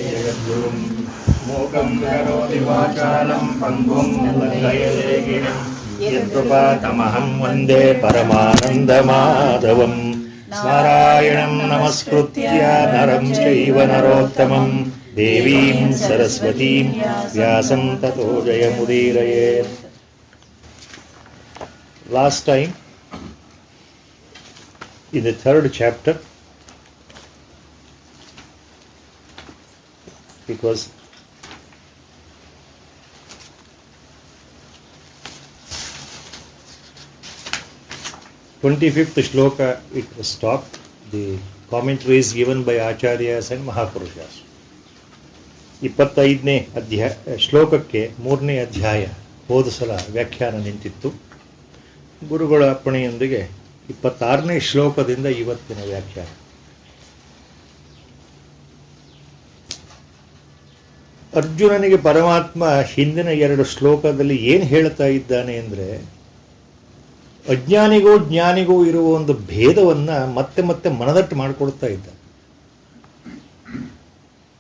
जगद्गुरुं मूकं करोति वाचालं पङ्गुं लङ्घयते गिरिं यत्कृपातमहं वन्दे परमानन्दमाधवं नारायणं नमस्कृत्य नरं चैव नरोत्तमं देवीं सरस्वतीं व्यासं ततो जयमुदीरयेत्. Last time, in the third chapter, it was (25th shloka). It was stopped. The commentaries given by Acharyas and Mahapurushas. 25ನೇ ಶ್ಲೋಕಕ್ಕೆ 3ನೇ ಅಧ್ಯಾಯ ಹೋದ ಸಲ ವ್ಯಾಖ್ಯಾನ ನಿಂತಿತ್ತು. ಗುರುಗಳ ಅಪ್ಪಣೆಯೊಂದಿಗೆ 26ನೇ ಶ್ಲೋಕದಿಂದ ಇವತ್ತಿನ ವ್ಯಾಖ್ಯಾನ. ಅರ್ಜುನನಿಗೆ ಪರಮಾತ್ಮ ಹಿಂದಿನ 2 ಶ್ಲೋಕದಲ್ಲಿ ಏನು ಹೇಳ್ತಾ ಇದ್ದಾನೆ ಅಂದರೆ, ಅಜ್ಞಾನಿಗೂ ಜ್ಞಾನಿಗೂ ಇರುವ ಒಂದು ಭೇದವನ್ನ ಮತ್ತೆ ಮತ್ತೆ ಮನದಟ್ಟು ಮಾಡಿಕೊಡ್ತಾ ಇದ್ದಾನೆ.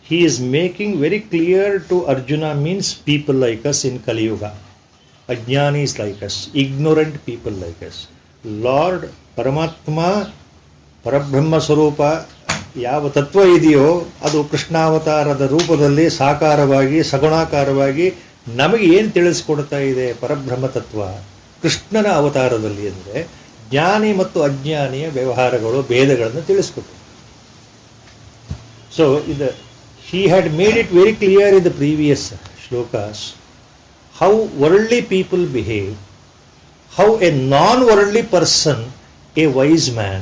He is making very clear to Arjuna means people like us in Kali Yuga. Ajnanis like us, ignorant people like us. Lord ಪರಮಾತ್ಮ ಪರಬ್ರಹ್ಮ ಸ್ವರೂಪ ಯಾವ ತತ್ವ ಇದೆಯೋ ಅದು ಕೃಷ್ಣಾವತಾರದ ರೂಪದಲ್ಲಿ ಸಾಕಾರವಾಗಿ ಸಗುಣಾಕಾರವಾಗಿ ನಮಗೆ ಏನು ತಿಳಿಸ್ಕೊಡ್ತಾ ಇದೆ ಪರಬ್ರಹ್ಮ ತತ್ವ ಕೃಷ್ಣನ ಅವತಾರದಲ್ಲಿ ಅಂದರೆ ಜ್ಞಾನಿ ಮತ್ತು ಅಜ್ಞಾನಿಯ ವ್ಯವಹಾರಗಳು ಭೇದಗಳನ್ನು ತಿಳಿಸ್ಕೊಟ್ಟು. So he had made it very clear in the previous shlokas how worldly people behave, how a non-worldly person, a wise man,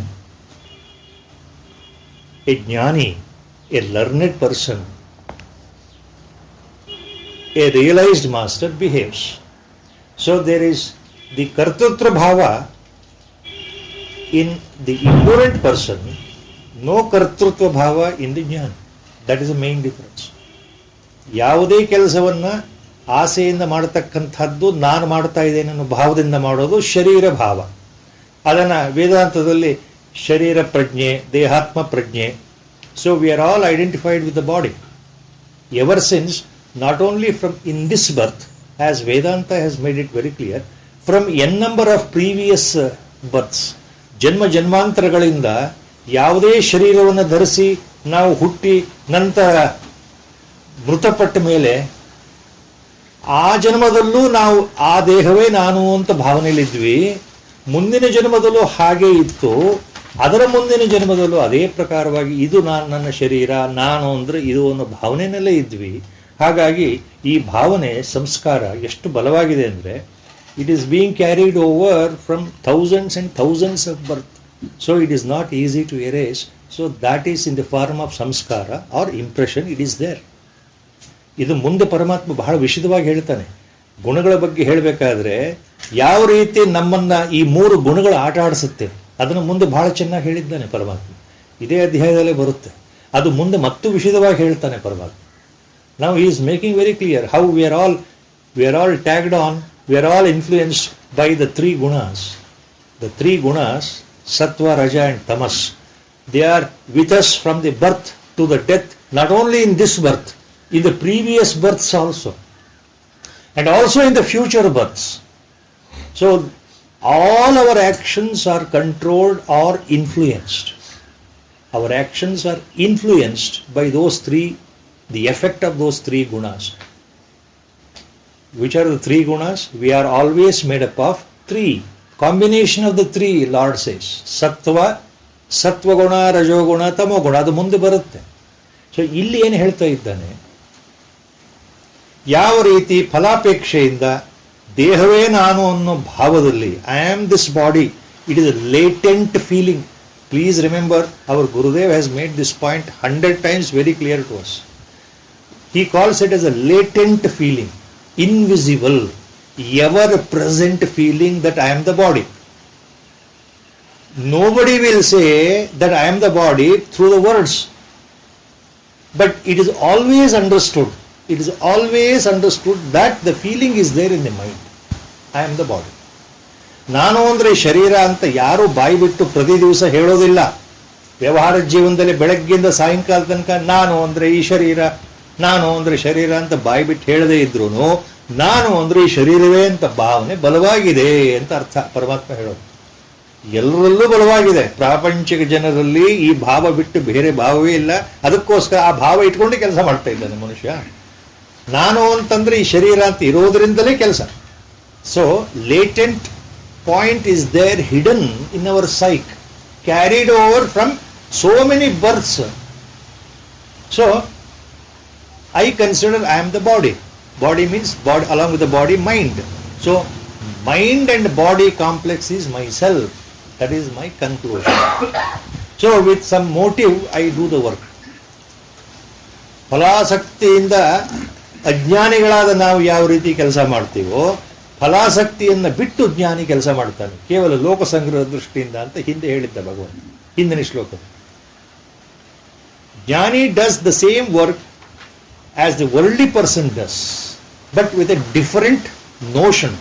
a jnani, a learned person, a realized master behaves. So there is the kartrutra bhava in the ignorant person, no kartrutva bhava in the jnana. That is the main difference. ಯಾವುದೇ ಕೆಲಸವನ್ನ ಆಸೆಯಿಂದ ಮಾಡತಕ್ಕಂಥದ್ದು ನಾನು ಮಾಡ್ತಾ ಇದ್ದೇನೆ ಅನ್ನೋ ಭಾವದಿಂದ ಮಾಡೋದು ಶರೀರ ಭಾವ. ಅದನ್ನು ವೇದಾಂತದಲ್ಲಿ ಶರೀರ ಪ್ರಜ್ಞೆ, ದೇಹಾತ್ಮ ಪ್ರಜ್ಞೆ. So we are all identified with the body ever since, not only from in this birth, as Vedanta has made it very clear, from N number of previous berths. ಜನ್ಮ ಜನ್ಮಾಂತರಗಳಿಂದ ಯಾವುದೇ ಶರೀರವನ್ನು ಧರಿಸಿ ನಾವು ಹುಟ್ಟಿ ನಂತರ ಮೃತಪಟ್ಟ ಮೇಲೆ ಆ ಜನ್ಮದಲ್ಲೂ ನಾವು ಆ ದೇಹವೇ ನಾನು ಅಂತ ಭಾವನೆಯಲ್ಲಿದ್ವಿ. ಮುಂದಿನ ಜನ್ಮದಲ್ಲೂ ಹಾಗೆ ಇತ್ತು, ಅದರ ಮುಂದಿನ ಜನ್ಮದಲ್ಲೂ ಅದೇ ಪ್ರಕಾರವಾಗಿ ಇದು ನನ್ನ ಶರೀರ, ನಾನು ಅಂದ್ರೆ ಇದು ಅನ್ನೋ ಭಾವನೆಯಲ್ಲೇ ಇದ್ವಿ. ಹಾಗಾಗಿ ಈ ಭಾವನೆ ಸಂಸ್ಕಾರ ಎಷ್ಟು ಬಲವಾಗಿದೆ ಅಂದರೆ it is being carried over from thousands and thousands of birth. So it is not easy to erase. So that is in the form of samskara or impression, it is there. ಇದು ಮುಂದೆ ಪರಮಾತ್ಮ ಬಹಳ ವಿಶದವಾಗಿ ಹೇಳ್ತಾನೆ. ಗುಣಗಳ ಬಗ್ಗೆ ಹೇಳಬೇಕಾದ್ರೆ ಯಾವ ರೀತಿ ನಮ್ಮನ್ನ ಈ 3 ಗುಣಗಳು ಆಟ ಆಡಿಸುತ್ತೆ ಅದನ್ನು ಮುಂದೆ ಬಹಳ ಚೆನ್ನಾಗಿ ಹೇಳಿದ್ದಾನೆ ಪರಮಾತ್ಮ. ಇದೇ ಅಧ್ಯಾಯದಲ್ಲೇ ಬರುತ್ತೆ. ಅದು ಮುಂದೆ ಮತ್ತು ವಿಶದವಾಗಿ ಹೇಳ್ತಾನೆ ಪರಮಾತ್ಮ. Now he is making very clear how we are all tagged on, we are all influenced by the 3 gunas. The 3 gunas, Sattva, Raja and Tamas. They are with us from the birth to the death, not only in this birth, in the previous births also, and also in the future births. So all our actions are controlled or influenced. Our actions are influenced by those 3, the effect of those 3 gunas. Which are the 3 gunas? We are always made up of 3. Combination of the 3, lord says. ಸತ್ವಗುಣ, ರಜೋಗುಣ, ತಮೋಗುಣ, ಅದು ಮುಂದೆ ಬರುತ್ತೆ. So ಇಲ್ಲಿ ಏನು ಹೇಳ್ತಾ ಇದ್ದಾನೆ, ಯಾವ ರೀತಿ ಫಲಾಪೇಕ್ಷೆಯಿಂದ ದೇಹವೇ ನಾನು ಅನ್ನೋ ಭಾವದಲ್ಲಿ I am this body, it is a latent feeling. Please remember, our Gurudev has made this point 100 times very clear to us. He calls it as a latent feeling, invisible, ever-present feeling that I am the body. Nobody will say that I am the body through the words, but it is always understood. It is always understood that the feeling is there in the mind. I am the body. ನಾನು ಅಂದರೆ ಶರೀರ ಅಂತ ಯಾರು ಬಾಯಿ ಬಿಟ್ಟು ಪ್ರತಿ ದಿವಸ ಹೇಳೋದಿಲ್ಲ. ವ್ಯವಹಾರ ಜೀವನದಲ್ಲಿ ಬೆಳಗ್ಗೆಯಿಂದ ಸಾಯಂಕಾಲ ತನಕ ನಾನು ಅಂದ್ರೆ ಈ ಶರೀರ, ನಾನು ಅಂದ್ರೆ ಶರೀರ ಅಂತ ಬಾಯಿ ಬಿಟ್ಟು ಹೇಳದೇ ಇದ್ರು ನಾನು ಅಂದ್ರೆ ಈ ಶರೀರವೇ ಅಂತ ಭಾವನೆ ಬಲವಾಗಿದೆ ಅಂತ ಅರ್ಥ ಪರಮಾತ್ಮ ಹೇಳೋದು. ಎಲ್ಲರಲ್ಲೂ ಬಲವಾಗಿದೆ. ಪ್ರಾಪಂಚಿಕ ಜನರಲ್ಲಿ ಈ ಭಾವ ಬಿಟ್ಟು ಬೇರೆ ಭಾವವೇ ಇಲ್ಲ. ಅದಕ್ಕೋಸ್ಕರ ಆ ಭಾವ ಇಟ್ಕೊಂಡು ಕೆಲಸ ಮಾಡ್ತಾ ಇದ್ದಾನೆ ಮನುಷ್ಯ. ನಾನು ಅಂತಂದ್ರೆ ಈ ಶರೀರ ಅಂತ ಇರೋದ್ರಿಂದಲೇ ಕೆಲಸ. So latent point is there hidden in our psyche, carried over from so many births. So I consider I am the body. Body means body, along with the body, mind. So mind and body complex is myself. That is my conclusion. So with some motive I do the work. ಫಲಾಸಕ್ತಿಯಿಂದ ಅಜ್ಞಾನಿಗಳಾದ ನಾವು ಯಾವ ರೀತಿ ಕೆಲಸ ಮಾಡ್ತೀವೋ, ಫಲಾಸಕ್ತಿಯನ್ನ ಬಿಟ್ಟು ಜ್ಞಾನಿ ಕೆಲಸ ಮಾಡ್ತಾನೆ ಕೇವಲ ಲೋಕ ಸಂಗ್ರಹ ದೃಷ್ಟಿಯಿಂದ ಅಂತ ಹಿಂದೆ ಹೇಳಿದ್ದ ಭಗವಂತ ಹಿಂದಿನ ಶ್ಲೋಕ. Jnani does the same work as the worldly person does, but with a different notion.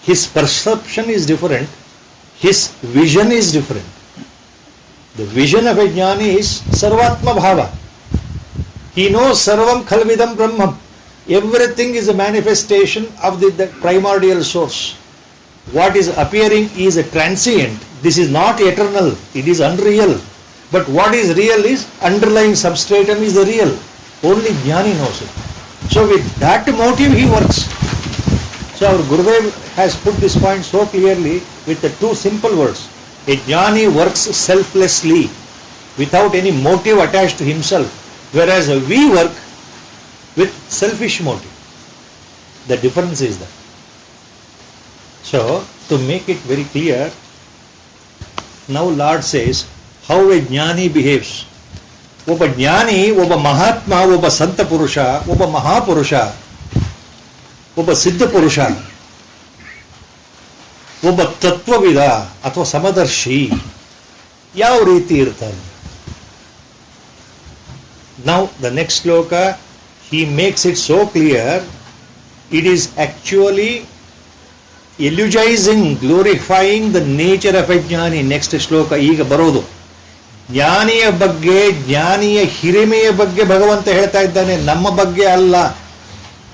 His perception is different, his vision is different. The vision of a Jnani is Sarvatma Bhava. He knows Sarvam Khalvidam Brahmam. Everything is a manifestation of the primordial source. What is appearing is a transient. This is not eternal, it is unreal. But what is real is underlying substratum is the real. Only Jnani knows it. So with that motive he works. So our Gurudev has put this point so clearly with the two simple words. A Jnani works selflessly without any motive attached to himself, whereas we work with selfish motive. The difference is that. So to make it very clear, now Lord says how a Jnani behaves. ಒಬ್ಬ ಜ್ಞಾನಿ, ಒಬ್ಬ ಮಹಾತ್ಮ, ಒಬ್ಬ ಸಂತ ಪುರುಷ, ಒಬ್ಬ ಮಹಾಪುರುಷ, ಒಬ್ಬ ಸಿದ್ಧ ಪುರುಷ, ಒಬ್ಬ ತತ್ವವಿದ ಅಥವಾ ಸಮದರ್ಶಿ ಯಾವ ರೀತಿ ಇರ್ತಾನೆ. Now the next shloka he makes it so clear, it is actually eulogizing, glorifying the nature of a Jnani. Next shloka ಈಗ ಬರೋದು. ಜ್ಞಾನಿಯ ಬಗ್ಗೆ, ಜ್ಞಾನಿಯ ಹಿರಿಮೆಯ ಬಗ್ಗೆ ಭಗವಂತ ಹೇಳ್ತಾ ಇದ್ದಾನೆ, ನಮ್ಮ ಬಗ್ಗೆ ಅಲ್ಲ.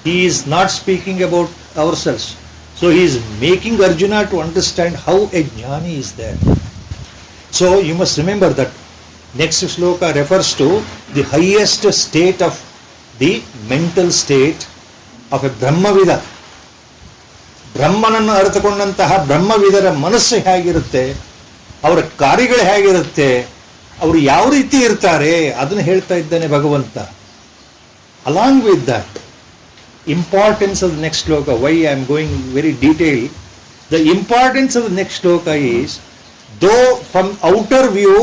He is not speaking about ourselves. So he is making Arjuna to understand how a Jnani is there. So you must remember that next shloka refers to the highest state of the mental state of a Brahmavida. ಬ್ರಹ್ಮನನ್ನು ಅರಿತುಕೊಂಡಂತಹ ಬ್ರಹ್ಮವಿದರ ಮನಸ್ಸು ಹೇಗಿರುತ್ತೆ, ಅವರ ಕಾರ್ಯಗಳು ಹೇಗಿರುತ್ತೆ, ಅವರು ಯಾವ ರೀತಿ ಇರ್ತಾರೆ ಅದನ್ನು ಹೇಳ್ತಾ ಇದ್ದಾನೆ ಭಗವಂತ. Along with that importance of the next shloka, why I am going very detail. The importance of the next shloka is, though from outer view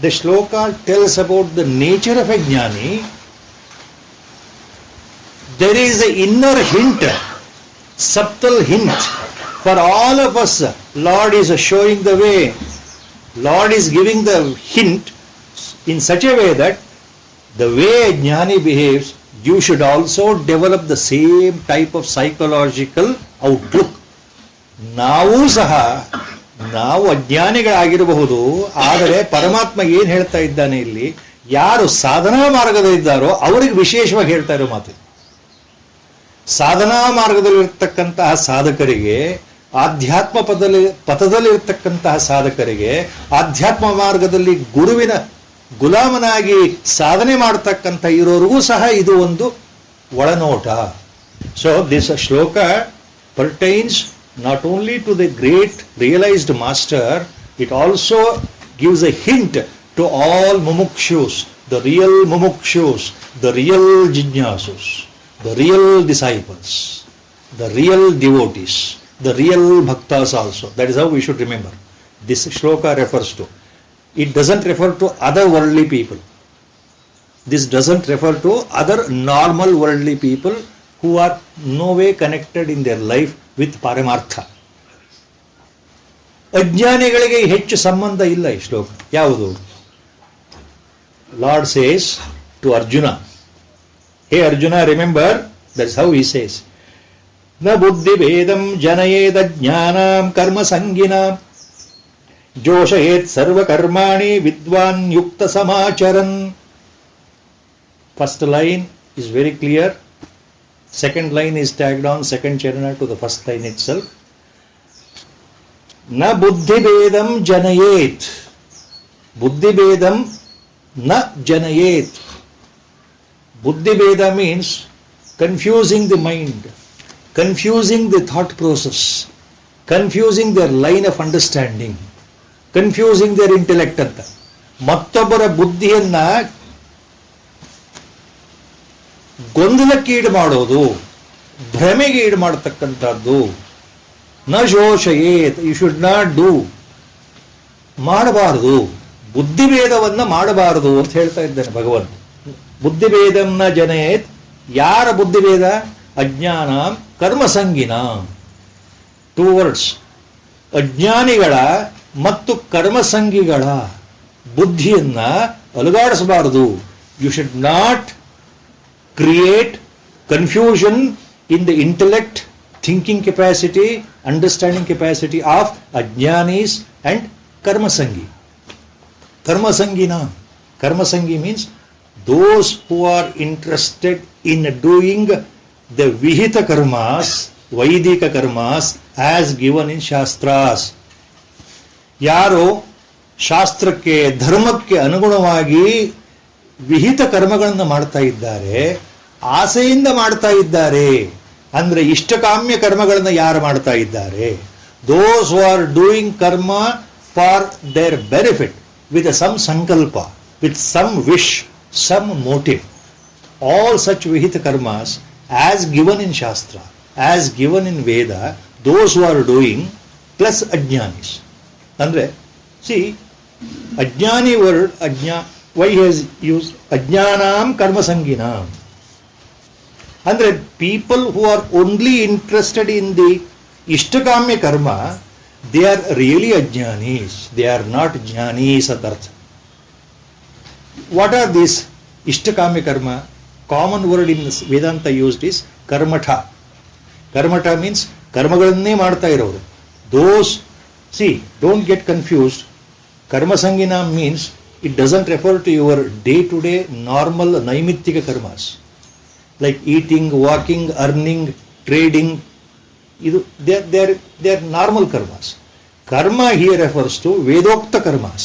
the shloka tells about the nature of a jnani, there is an inner hint, subtle hint for all of us. Lord is showing the way. Lord is giving the hint in such a way that the way a Jnani behaves, you should also develop the same type of psychological outlook. ನಾವು ಸಹ ನಾವು ಅಜ್ಞಾನಿಗಳಾಗಿರಬಹುದು, ಆದರೆ ಪರಮಾತ್ಮ ಏನ್ ಹೇಳ್ತಾ ಇದ್ದಾನೆ ಇಲ್ಲಿ, ಯಾರು ಸಾಧನಾ ಮಾರ್ಗದಲ್ಲಿದ್ದಾರೋ ಅವರಿಗೆ ವಿಶೇಷವಾಗಿ ಹೇಳ್ತಾ ಇರೋ ಮಾತು. ಸಾಧನಾ ಮಾರ್ಗದಲ್ಲಿರ್ತಕ್ಕಂತಹ ಸಾಧಕರಿಗೆ, ಆಧ್ಯಾತ್ಮ ಪಥದಲ್ಲಿರ್ತಕ್ಕಂತಹ ಸಾಧಕರಿಗೆ, ಆಧ್ಯಾತ್ಮ ಮಾರ್ಗದಲ್ಲಿ ಗುರುವಿನ ಗುಲಾಮನಾಗಿ ಸಾಧನೆ ಮಾಡತಕ್ಕಂಥ ಇರೋರಿಗೂ ಸಹ ಇದು ಒಂದು ಒಳನೋಟ. So this shloka pertains not only to the great realised master, it also gives a hint to all mumukshus, the real mumukshus, the real jijnasus, the real disciples, the real devotees, the real bhaktas also. That is how we should remember. This shloka refers to. It doesn't refer to other worldly people. This doesn't refer to other normal worldly people who are no way connected in their life with Paramartha. ಅಜ್ಞಾನಿಗಳಿಗೆ ಹೆಚ್ಚು ಸಂಬಂಧ ಇಲ್ಲ ಈ ಶ್ಲೋಕ. ಯಾವುದು? Lord says to Arjuna, hey Arjuna, remember, that's how he says, na buddhi vedam janayeda jnanam karma sanginam ಜೋಷಯೇತ್ ಸರ್ವಕರ್ಮಾಣಿ ವಿದ್ವಾನ್ ಯುಕ್ತ ಸಮಾಚರನ್. First line is very clear. Second line is tagged on second charana to the first line itself. Na buddhi bedam janayet. Buddhi bedam na janayet. Buddhi beda means confusing the mind, confusing the thought process, confusing their line of understanding, confusing their intellect ಅಂತ. ಮತ್ತೊಬ್ಬರ ಬುದ್ಧಿಯನ್ನ ಗೊಂದಲಕ್ಕೀಡು ಮಾಡೋದು, ಭ್ರಮೆಗೆ ಈಡು ಮಾಡತಕ್ಕಂಥದ್ದು. ನ ಶೋಷಯೇತ್, you should not do, ಮಾಡಬಾರದು, ಬುದ್ಧಿಭೇದವನ್ನ ಮಾಡಬಾರದು ಅಂತ ಹೇಳ್ತಾ ಇದ್ದಾನೆ ಭಗವಂತ. ಬುದ್ಧಿಭೇದಂ ನ ಜನಯೇತ್, ಯಾರ ಬುದ್ಧಿಭೇದ? ಅಜ್ಞಾನ ಕರ್ಮಸಂಗಿನ. 2 words, ಅಜ್ಞಾನಿಗಳ ಮತ್ತು ಕರ್ಮಸಂಗಿಗಳ ಬುದ್ಧಿಯನ್ನ ಅಲುಗಾಡಿಸಬಾರದು. You should not create confusion in the intellect, thinking capacity, understanding capacity of ajnanis and karmasangi. Karmasangina. Karmasangi means those who are interested in doing the vihita karmas, vaidika karmas as given in shastras. ಯಾರೋ ಶಾಸ್ತ್ರಕ್ಕೆ ಧರ್ಮಕ್ಕೆ ಅನುಗುಣವಾಗಿ ವಿಹಿತ ಕರ್ಮಗಳನ್ನು ಮಾಡ್ತಾ ಇದ್ದಾರೆ, ಆಸೆಯಿಂದ ಮಾಡ್ತಾ ಇದ್ದಾರೆ. ಅಂದ್ರೆ ಇಷ್ಟಕಾಮ್ಯ ಕರ್ಮಗಳನ್ನು ಯಾರು ಮಾಡ್ತಾ ಇದ್ದಾರೆ? Those who are doing karma for their benefit with some sankalpa, with some wish, some motive. All such vihita karmas as given in shastra, as given in Veda, those who are doing plus ajnanis. ಅಂದ್ರೆ see, ajnani word why he has used ajnanam karmasanginam. Andre people who are only interested in the ishtakamya karma, they are really ajnanis, they are not jnanis at artha. What are these ishtakamya karma? Common word in Vedanta used is karmatha. Karmatha means karmagalanne ಮಾಡ್ತಾ ಇರೋರು. Those, see, don't get confused. Karmasanginam means it doesn't refer to your day-to-day normal naimittika karmas like eating, walking, earning, trading. They are normal karmas. Karma here refers to vedokta karmas,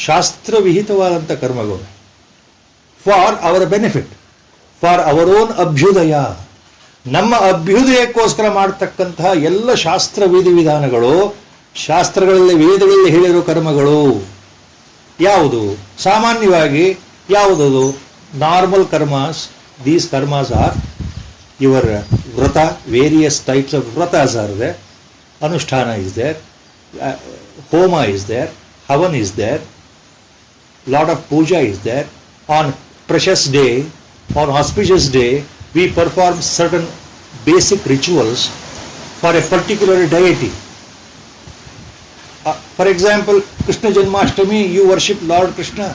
shastra vihitavadanta karmagalu, for our benefit, for our own abhyudaya. ನಮ್ಮ ಅಭ್ಯುದಯಕ್ಕೋಸ್ಕರ ಮಾಡತಕ್ಕಂತಹ ಎಲ್ಲ ಶಾಸ್ತ್ರ ವಿಧಿವಿಧಾನಗಳು, ಶಾಸ್ತ್ರಗಳಲ್ಲಿ ವೇದಗಳಲ್ಲಿ ಹೇಳಿರೋ ಕರ್ಮಗಳು ಯಾವುದು? ಸಾಮಾನ್ಯವಾಗಿ ಯಾವುದದು? Normal karmas. These karmas are your vrata, various types of vratas are there, anushthana is there, homa is there, havan is there, lot of puja is there. On precious day, on auspicious day, we perform certain basic rituals for a particular deity. For example, Krishna Janmashtami, you worship Lord Krishna.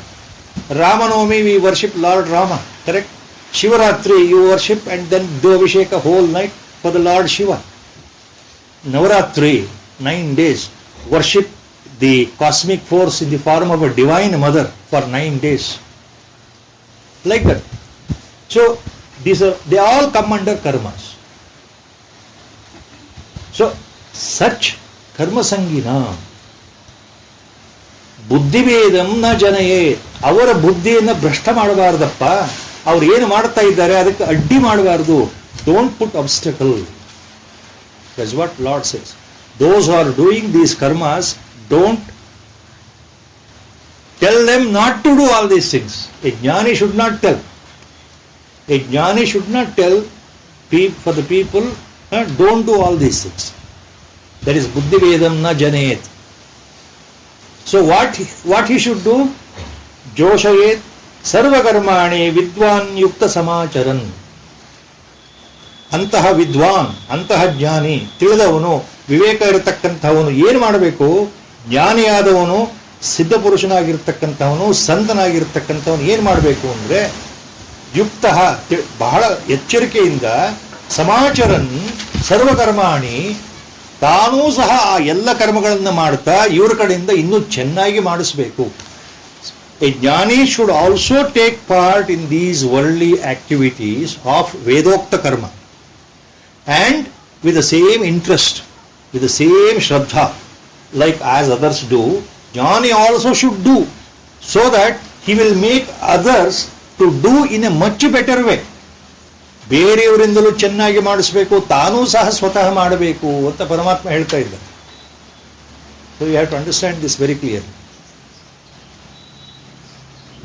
Ramanavami, we worship Lord Rama. Correct? Shivaratri, you worship and then do Abhisheka whole night for the Lord Shiva. Navaratri, 9 days, worship the cosmic force in the form of a divine mother for 9 days. Like that. So, they all come under karmas. So, such karmasangina, ಬುದ್ಧಿಭೇದಂ ನ ಜನಯೇ, ಅವರ ಬುದ್ಧಿಯನ್ನು ಭ್ರಷ್ಟ ಮಾಡಬಾರ್ದಪ್ಪ. ಅವ್ರು ಏನು ಮಾಡ್ತಾ ಇದ್ದಾರೆ ಅದಕ್ಕೆ ಅಡ್ಡಿ ಮಾಡಬಾರ್ದು. Don't put obstacle. That's what lord says. Those are doing these karmas, don't tell them not to do all these things. A jnani should not tell. A jnani should not tell for the people, don't do all these things. That is ಬುದ್ಧಿಭೇದಂ ನ ಜನಯೇತ್. So what he should do? Joshayet sarvakarmani vidwan yukta samacharan. ಅಂತಹ ವಿದ್ವಾನ್, ಅಂತಹ ಜ್ಞಾನಿ, ತಿಳಿದವನು, ವಿವೇಕ ಇರತಕ್ಕಂಥವನು ಏನು ಮಾಡಬೇಕು? ಜ್ಞಾನಿಯಾದವನು, ಸಿದ್ಧ ಪುರುಷನಾಗಿರ್ತಕ್ಕಂಥವನು, ಸಂತನಾಗಿರ್ತಕ್ಕಂಥವನು ಏನು ಮಾಡಬೇಕು ಅಂದ್ರೆ ಯುಕ್ತ, ಬಹಳ ಎಚ್ಚರಿಕೆಯಿಂದ, ಸಮಾಚರನ್ ಸರ್ವಕರ್ಮಾಣಿ, ತಾನೂ ಸಹ ಆ ಎಲ್ಲ ಕರ್ಮಗಳನ್ನು ಮಾಡ್ತಾ ಇವ್ರ ಕಡೆಯಿಂದ ಇನ್ನೂ ಚೆನ್ನಾಗಿ ಮಾಡಿಸ್ಬೇಕು. A jnani should also take part in these worldly activities of vedokta karma and with the same interest, with the same shraddha, like as others do, Jnani also should do, so that he will make others to do in a much better way. ಬೇರೆಯವರಿಂದಲೂ ಚೆನ್ನಾಗಿ ಮಾಡಿಸಬೇಕು, ತಾನೂ ಸಹ ಸ್ವತಃ ಮಾಡಬೇಕು ಅಂತ ಪರಮಾತ್ಮ ಹೇಳ್ತಾ ಇದ್ದ. So you have to understand this very clearly.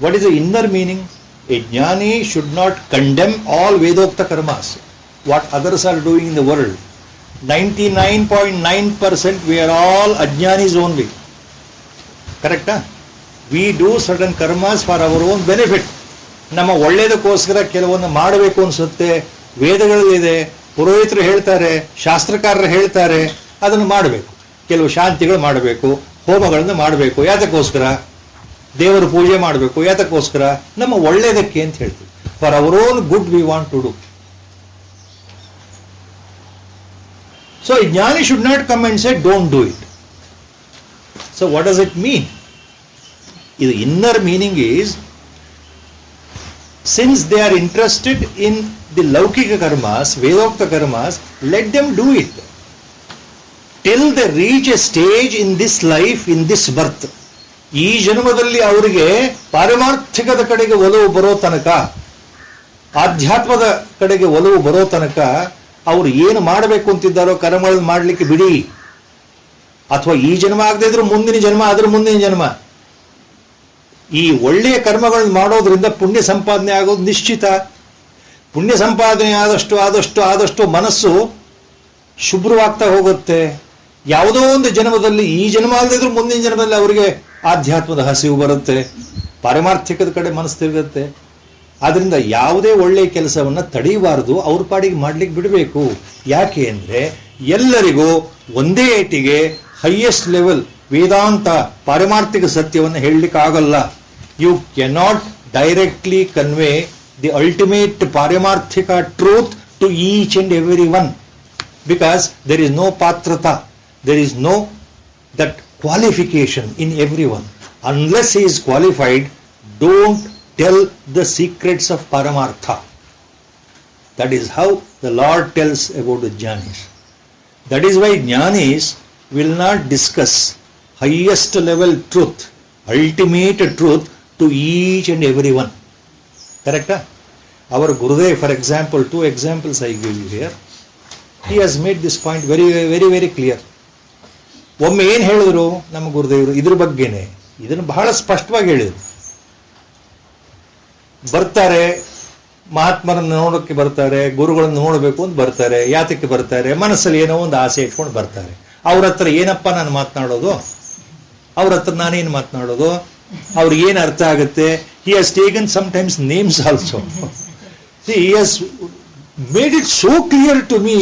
What is the inner meaning? A Jnani should not condemn all Vedokta karmas, what others are doing in the world. 99.9% we are all ajnanis only. Correct? We do certain karmas for our own benefit. ನಮ್ಮ ಒಳ್ಳೇದಕ್ಕೋಸ್ಕರ ಕೆಲವೊಂದು ಮಾಡಬೇಕು ಅನ್ಸುತ್ತೆ, ವೇದಗಳಲ್ಲಿದೆ, ಪುರೋಹಿತರು ಹೇಳ್ತಾರೆ, ಶಾಸ್ತ್ರಕಾರರು ಹೇಳ್ತಾರೆ, ಅದನ್ನು ಮಾಡಬೇಕು. ಕೆಲವು ಶಾಂತಿಗಳು ಮಾಡಬೇಕು, ಹೋಮಗಳನ್ನು ಮಾಡಬೇಕು, ಯಾತಕ್ಕೋಸ್ಕರ? ದೇವರ ಪೂಜೆ ಮಾಡಬೇಕು, ಯಾತಕ್ಕೋಸ್ಕರ? ನಮ್ಮ ಒಳ್ಳೇದಕ್ಕೆ ಅಂತ ಹೇಳ್ತೀವಿ. For our own good we want to do. So a jnani should not come and say, don't do it. So what does it mean? The inner meaning is, since they are interested in the laukika karmas, vedokta karmas, let them do it. Till they reach a stage in this life, in this birth. ಈ ಜನ್ಮದಲ್ಲಿ ಅವರಿಗೆ ಪಾರಮಾರ್ಥಿಕದ ಕಡೆಗೆ ಒಲವು ಬರೋ ತನಕ, ಆಧ್ಯಾತ್ಮದ ಕಡೆಗೆ ಒಲವು ಬರೋ ತನಕ ಅವರು ಏನು ಮಾಡಬೇಕು ಅಂತಿದ್ದಾರೋ ಕರ್ಮಗಳನ್ನು ಮಾಡಲಿಕ್ಕೆ ಬಿಡಿ. ಅಥವಾ ಈ ಜನ್ಮ ಆಗದೆ ಇದ್ರೂ ಮುಂದಿನ ಜನ್ಮ, ಅದ್ರ ಮುಂದಿನ ಜನ್ಮ. ಈ ಒಳ್ಳೆಯ ಕರ್ಮಗಳನ್ನು ಮಾಡೋದ್ರಿಂದ ಪುಣ್ಯ ಸಂಪಾದನೆ ಆಗೋದು ನಿಶ್ಚಿತ. ಪುಣ್ಯ ಸಂಪಾದನೆ ಆದಷ್ಟು ಮನಸ್ಸು ಶುಭ್ರವಾಗ್ತಾ ಹೋಗುತ್ತೆ. ಯಾವುದೋ ಒಂದು ಜನ್ಮದಲ್ಲಿ, ಈ ಜನ್ಮ ಆಗದೆ ಇದ್ರೂ ಮುಂದಿನ ಜನ್ಮದಲ್ಲಿ ಅವರಿಗೆ ಆಧ್ಯಾತ್ಮದ ಹಸಿವು ಬರುತ್ತೆ, ಪಾರಮಾರ್ಥಿಕದ ಕಡೆ ಮನಸ್ಸು ತಿರುಗುತ್ತೆ. ಆದ್ರಿಂದ ಯಾವುದೇ ಒಳ್ಳೆಯ ಕೆಲಸವನ್ನ ತಡೆಯಬಾರದು, ಅವ್ರ ಪಾಡಿಗೆ ಮಾಡ್ಲಿಕ್ಕೆ ಬಿಡಬೇಕು. ಯಾಕೆ ಅಂದ್ರೆ ಎಲ್ಲರಿಗೂ ಒಂದೇ ಏಟಿಗೆ ಹೈಯೆಸ್ಟ್ ಲೆವೆಲ್ ವೇದಾಂತ ಪಾರಮಾರ್ಥಿಕ ಸತ್ಯವನ್ನು ಹೇಳಲಿಕ್ಕೆ ಆಗಲ್ಲ. You cannot directly convey the ultimate paramarthika truth to each and every one, because there is no patrata, there is no that qualification in everyone. Unless he is qualified, don't tell the secrets of Paramartha. That is how the Lord tells about the Jnanis. That is why Jnanis will not discuss highest level truth, ultimate truth to each and everyone. Correct? Our Gurudev, for example, 2 examples I give you here. He has made this point very, very, very clear. ಒಮ್ಮೆ ಏನ್ ಹೇಳಿದ್ರು ನಮ್ಮ ಗುರುದೇವರು ಇದ್ರ ಬಗ್ಗೆನೆ, ಇದನ್ನು ಬಹಳ ಸ್ಪಷ್ಟವಾಗಿ ಹೇಳಿದ್ರು. ಬರ್ತಾರೆ, ಮಹಾತ್ಮರನ್ನು ನೋಡೋಕ್ಕೆ ಬರ್ತಾರೆ, ಗುರುಗಳನ್ನು ನೋಡಬೇಕು ಅಂತ ಬರ್ತಾರೆ. ಯಾತಕ್ಕೆ ಬರ್ತಾರೆ? ಮನಸ್ಸಲ್ಲಿ ಏನೋ ಒಂದು ಆಸೆ ಇಟ್ಕೊಂಡು ಬರ್ತಾರೆ. ಅವ್ರ ಹತ್ರ ಏನಪ್ಪ ನಾನು ಮಾತನಾಡೋದು, ಅವ್ರ ಹತ್ರ ನಾನೇನು ಮಾತನಾಡೋದು, ಅವ್ರಿಗೆ ಏನು ಅರ್ಥ ಆಗುತ್ತೆ? He has taken sometimes names also. He has made it so clear to me.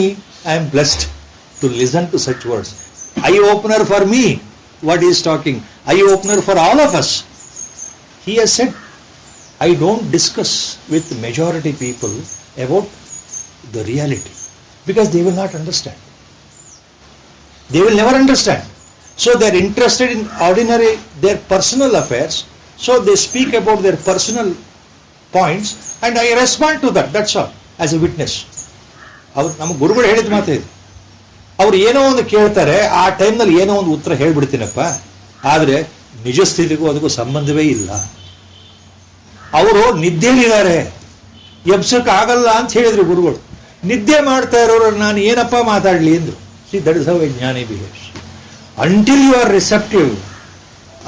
I am blessed to listen to such words. Eye opener for me, what he is talking, eye opener for all of us. He has said, I don't discuss with majority people about the reality, because they will not understand. They will never understand. So they are interested in ordinary, their personal affairs, so they speak about their personal points and I respond to that, that's all, as a witness. ಅವರು ನಮ್ಮ ಗುರುಗಳು ಹೇಳಿದ ಮಾತು ಇದು. ಅವ್ರು ಏನೋ ಒಂದು ಕೇಳ್ತಾರೆ, ಆ ಟೈಮ್ನಲ್ಲಿ ಏನೋ ಒಂದು ಉತ್ತರ ಹೇಳ್ಬಿಡ್ತೀನಪ್ಪ, ಆದ್ರೆ ನಿಜ ಸ್ಥಿತಿಗೂ ಅದಕ್ಕೂ ಸಂಬಂಧವೇ ಇಲ್ಲ. ಅವರು ನಿದ್ದೆಲಿದ್ದಾರೆ, ಎಬ್ಸಕ್ಕಾಗಲ್ಲ ಅಂತ ಹೇಳಿದ್ರು ಗುರುಗಳು. ನಿದ್ದೆ ಮಾಡ್ತಾ ಇರೋರು ನಾನು ಏನಪ್ಪ ಮಾತಾಡ್ಲಿ ಅಂದ್ರು. See, that is how a jnani behaves. Until you are receptive,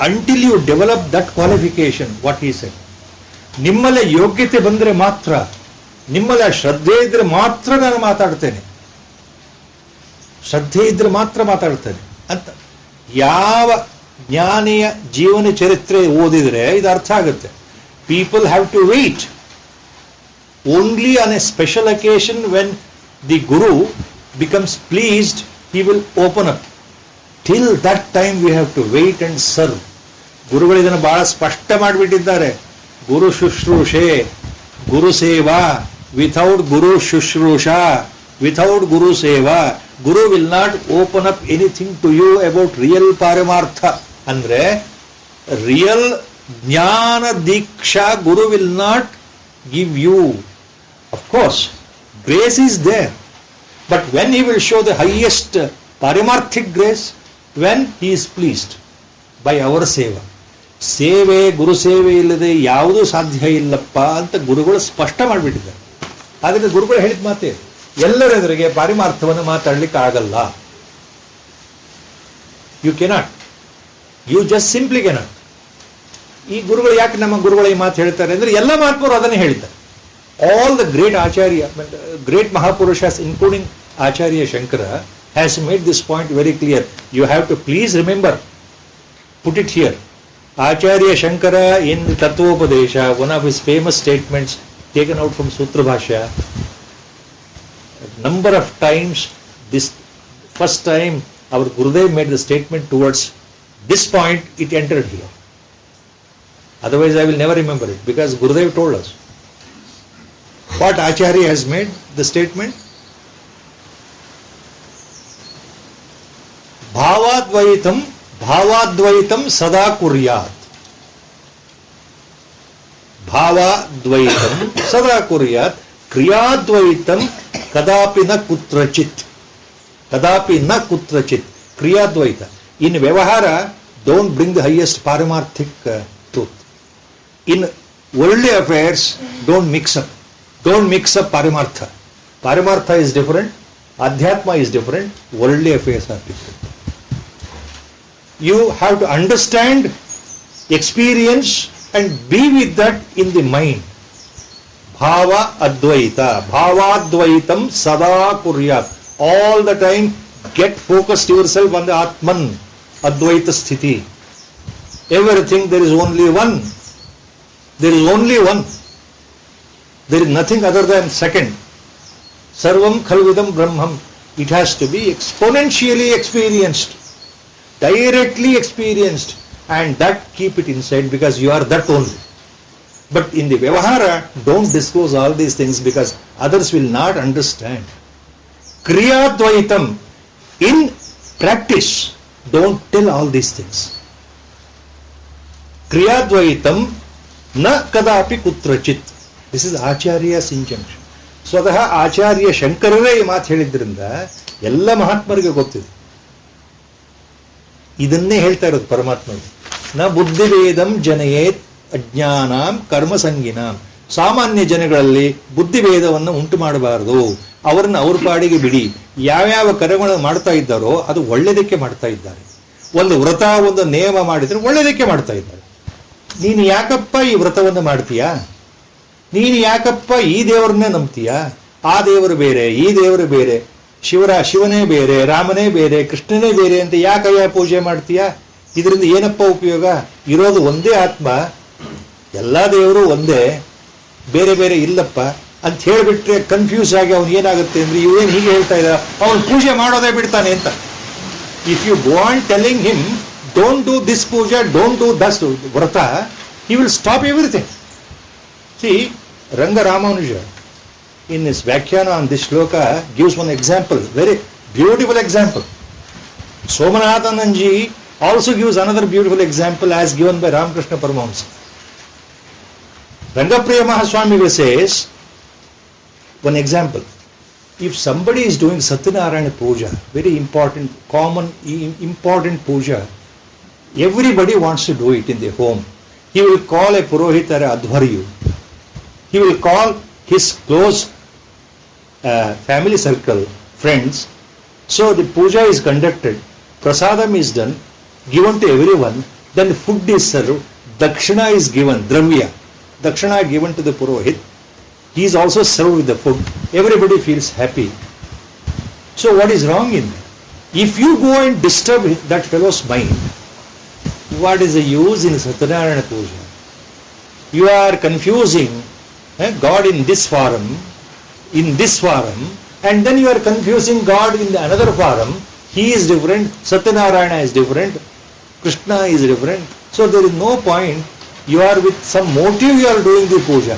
until you develop that qualification, what he said, ನಿಮ್ಮಲ್ಲೇ ಯೋಗ್ಯತೆ ಬಂದ್ರೆ ಮಾತ್ರ, ನಿಮ್ಮಲ್ಲ ಶ್ರದ್ಧೆ ಇದ್ರೆ ಮಾತ್ರ ನಾನು ಮಾತಾಡ್ತೇನೆ, ಶ್ರದ್ಧೆ ಇದ್ರೆ ಮಾತ್ರ ಮಾತಾಡ್ತೇನೆ ಅಂತ. ಯಾವ ಜ್ಞಾನಿಯ ಜೀವನ ಚರಿತ್ರೆ ಓದಿದ್ರೆ ಇದು ಅರ್ಥ ಆಗುತ್ತೆ. People have to wait only on a special occasion when the guru becomes pleased, he will open up. Till that time we have to wait and serve. ಗುರುಗಳು ಇದನ್ನು ಬಹಳ ಸ್ಪಷ್ಟ ಮಾಡಿಬಿಟ್ಟಿದ್ದಾರೆ. ಗುರು ಶುಶ್ರೂಷೆ, ಗುರು ಸೇವಾ, ವಿಥೌಟ್ ಗುರು ಶುಶ್ರೂಷಾ, without guru seva Guru will not open up anything to you about real Paramartha. Andre, real Jnana Diksha Guru will not give you. Of course, grace is there. But when he will show the highest Paramarthic grace, when he is pleased by our seva. ಸೇವೆ ಗುರು ಸೇವೆ ಇಲ್ಲದೆ ಯಾವುದೂ ಸಾಧ್ಯ ಇಲ್ಲಪ್ಪ ಅಂತ ಗುರುಗಳು ಸ್ಪಷ್ಟ ಮಾಡಿಬಿಟ್ಟಿದ್ದಾರೆ. ಹಾಗಾದ್ರೆ ಗುರುಗಳು ಹೇಳಿದ ಮಾತೆ ಎಲ್ಲರೆದುರಿಗೆ ಪಾರಿಮಾರ್ಥವನ್ನು ಮಾತಾಡ್ಲಿಕ್ಕೆ ಆಗಲ್ಲ. You cannot, you just simply cannot. ಈ ಗುರುಗಳು ಯಾಕೆ ನಮ್ಮ ಗುರುಗಳು ಈ ಮಾತು ಹೇಳ್ತಾರೆ ಅಂದ್ರೆ ಎಲ್ಲ ಮಹಾತ್ಮರು ಅದನ್ನೇ ಹೇಳಿದ್ದಾರೆ. All the great acharya, great mahapurushas including Acharya Shankara has made this point very clear. You have to please remember, put it here. Acharya Shankara in Tattvopadesha, one of his famous statements taken out from Sutra Bhashya, number of times, this first time our Gurudev made the statement towards this point, it entered here. Otherwise I will never remember it, because Gurudev told us. What Acharya has made the statement? ಭಾವಾದ್ವೈತಂ ಸದಾ ಕುರ್ಯಾತ್. ಭಾವಾದ್ವೈತಂ ಸದಾ ಕುರ್ಯಾತ್, ಕ್ರಿಯಾದ್ವೈತಂ ಕದಾಪಿ ನ ಕುತ್ರಚಿತ್. ಕದಾಪಿ ನ ಕುತ್ರಚಿತ್. ಕ್ರಿಯಾದ್ವೈತ. In vyavahara, don't bring the highest paramarthik truth. In worldly affairs, don't mix up. Don't mix up paramartha. Paramartha is different, adhyatma is different, worldly affairs are different. You have to understand, experience and be with that in the mind. Bhava Advaita, Bhavadvaitam Sada Kuryat. All the time get focused yourself on the Atman, Advaita Sthiti. Everything there is only one. There is only one. There is nothing other than second. Sarvam Khalvidam Brahmam. It has to be exponentially experienced. Directly experienced, and that keep it inside, because you are that only. But in the Vyavahara, don't disclose all these things because others will not understand. Kriyadvaitam, in practice, don't tell all these things. Kriyadvaitam na kadapi kutrachit. This is Acharya's injunction. ಸ್ವತಃ ಆಚಾರ್ಯ ಶಂಕರರೇ ಈ ಮಾತು ಹೇಳಿದ್ರಿಂದ ಎಲ್ಲ ಮಹಾತ್ಮರಿಗೆ ಗೊತ್ತಿದೆ. ಇದನ್ನೇ ಹೇಳ್ತಾ ಇರೋದು ಪರಮಾತ್ಮರು. ನ ಬುದ್ಧಿವೇದಂ ಜನಯೇತ್ ಅಜ್ಞಾನಾಂ ಕರ್ಮಸಂಗಿನಾಂ. ಸಾಮಾನ್ಯ ಜನಗಳಲ್ಲಿ ಬುದ್ಧಿಭೇದವನ್ನು ಉಂಟು ಮಾಡಬಾರದು, ಅವರನ್ನು ಅವ್ರ ಪಾಡಿಗೆ ಬಿಡಿ. ಯಾವ್ಯಾವ ಕರ್ಮಗಳನ್ನು ಮಾಡ್ತಾ ಇದ್ದಾರೋ ಅದು ಒಳ್ಳೆಯದಕ್ಕೆ ಮಾಡ್ತಾ ಇದ್ದಾರೆ. ಒಂದು ವ್ರತ, ಒಂದು ನೇಮ ಮಾಡಿದ್ರೆ ಒಳ್ಳೆಯದಕ್ಕೆ ಮಾಡ್ತಾ ಇದ್ದಾರೆ. ನೀನು ಯಾಕಪ್ಪ ಈ ವ್ರತವನ್ನು ಮಾಡ್ತೀಯಾ? ನೀನು ಯಾಕಪ್ಪ ಈ ದೇವರನ್ನೇ ನಂಬ್ತೀಯಾ? ಆ ದೇವರು ಬೇರೆ, ಈ ದೇವರು ಬೇರೆ, ಶಿವನೇ ಬೇರೆ, ರಾಮನೇ ಬೇರೆ, ಕೃಷ್ಣನೇ ಬೇರೆ ಅಂತ ಯಾಕಯ್ಯ ಪೂಜೆ ಮಾಡ್ತೀಯಾ? ಇದರಿಂದ ಏನಪ್ಪ ಉಪಯೋಗ? ಇರೋದು ಒಂದೇ ಆತ್ಮ, ಎಲ್ಲಾ ದೇವರು ಒಂದೇ, ಬೇರೆ ಬೇರೆ ಇಲ್ಲಪ್ಪ ಅಂತ ಹೇಳಿಬಿಟ್ರೆ ಕನ್ಫ್ಯೂಸ್ ಆಗಿ ಅವನು ಏನಾಗುತ್ತೆ ಅಂದ್ರೆ, ಇವೇನು ಹೀಗೆ ಹೇಳ್ತಾ ಇದ್ದ, ಅವನು ಪೂಜೆ ಮಾಡೋದೇ ಬಿಡ್ತಾನೆ ಅಂತ. If you go on telling him don't do this puja, don't do this vrata, he will stop everything. See, Ranga Ramanuja in his Vyakhana on this shloka gives one example, very beautiful example. Somanathananji also gives another beautiful example as given by Ramakrishna Paramahamsa. Rangapriya Mahaswami says, one example, if somebody is doing Satyanarayana Puja, very important, common, important puja, everybody wants to do it in their home. He will call a Purohita or Adhvaryu. He will call his close family circle, friends. So the puja is conducted, prasadam is done, given to everyone, then food is served, dakshina is given, dravya, dakshina given to the Purohit. He is also served with the food. Everybody feels happy. So what is wrong in that? If you go and disturb that fellow's mind, what is the use in Satyanarayana Puja? You are confusing God in this form, and then you are confusing God in the another form. He is different, Satyanarayana is different, Krishna is different. So there is no point. You are with some motive, you are doing the puja.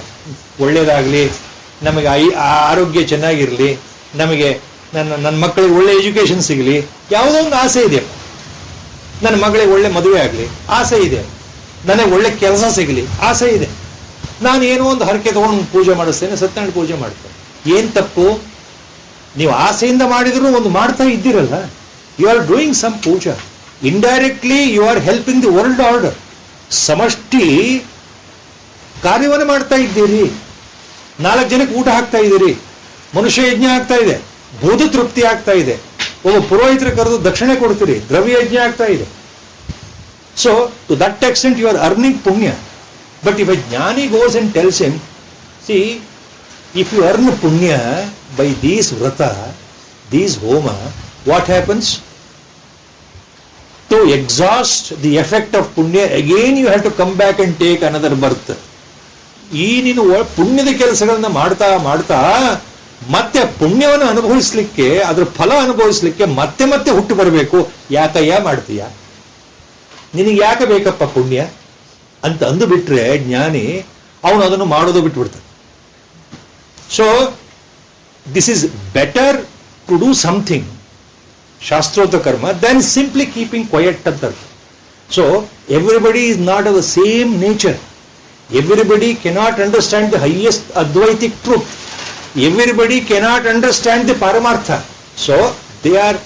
ಒಳ್ಳೆಯದಾಗಲಿ, ನಮಗೆ ಆರೋಗ್ಯ ಚೆನ್ನಾಗಿರಲಿ, ನಮಗೆ ನನ್ನ ಮಕ್ಕಳಿಗೆ ಒಳ್ಳೆ education ಸಿಗಲಿ, ಯಾವುದೋ ಒಂದು ಆಸೆ ಇದೆ. ನನ್ನ ಮಗಳಿಗೆ ಒಳ್ಳೆ ಮದುವೆ ಆಗಲಿ ಆಸೆ ಇದೆ, ನನಗೆ ಒಳ್ಳೆ ಕೆಲಸ ಸಿಗಲಿ ಆಸೆ ಇದೆ. ನಾನು ಏನೋ ಒಂದು ಹರಕೆ ತಗೊಂಡು ಪೂಜೆ ಮಾಡಿಸ್ತೇನೆ, ಸತ್ಯನಾರಾಯಣ ಪೂಜೆ ಮಾಡ್ತೇನೆ. ಏನ್ ತಪ್ಪು? ನೀವು ಆಸೆಯಿಂದ ಮಾಡಿದ್ರು ಒಂದು ಮಾಡ್ತಾ ಇದ್ದೀರಲ್ಲ, you are doing some puja. Indirectly you are helping the world order. ಸಮಷ್ಟಿ ಕಾರ್ಯವನ್ನು ಮಾಡ್ತಾ ಇದ್ದೀರಿ. 4 ಜನಕ್ಕೆ ಊಟ ಹಾಕ್ತಾ ಇದ್ದೀರಿ, ಮನುಷ್ಯ ಯಜ್ಞ ಆಗ್ತಾ ಇದೆ, ಭೂತ ತೃಪ್ತಿ ಆಗ್ತಾ ಇದೆ. ಒಬ್ಬ ಪುರೋಹಿತರ ಕರೆದು ದಕ್ಷಿಣೆ ಕೊಡ್ತೀರಿ, ದ್ರವ್ಯ ಯಜ್ಞ ಆಗ್ತಾ ಇದೆ. So to that extent you are earning punya. But if a jnani goes and tells him, see if you earn punya by these vrata, these homa, what happens? To exhaust the effect of punya, again you have to come back and take another birth. ಈ ನೀನು ಪುಣ್ಯದ ಕೆಲಸಗಳನ್ನ ಮಾಡ್ತಾ ಮಾಡ್ತಾ ಮತ್ತೆ ಪುಣ್ಯವನ್ನು ಅನುಭವಿಸ್ಲಿಕ್ಕೆ, ಅದ್ರ ಫಲ ಅನುಭವಿಸ್ಲಿಕ್ಕೆ ಮತ್ತೆ ಮತ್ತೆ ಹುಟ್ಟು ಬರಬೇಕು. ಯಾಕಯ್ಯ ಮಾಡ್ತೀಯ? ನಿನಗೆ ಯಾಕೆ ಬೇಕಪ್ಪ ಪುಣ್ಯ ಅಂತ ಅಂದು ಬಿಟ್ರೆ ಜ್ಞಾನಿ ಅವನು ಅದನ್ನು ಮಾಡೋದು ಬಿಟ್ಬಿಡ್ತಾನೆ. So, this is better to do something, Shastrota karma, than simply keeping quiet at that. So, everybody is not of the same nature. Everybody cannot understand the highest Advaitic truth. Everybody cannot understand the Paramartha. So, they are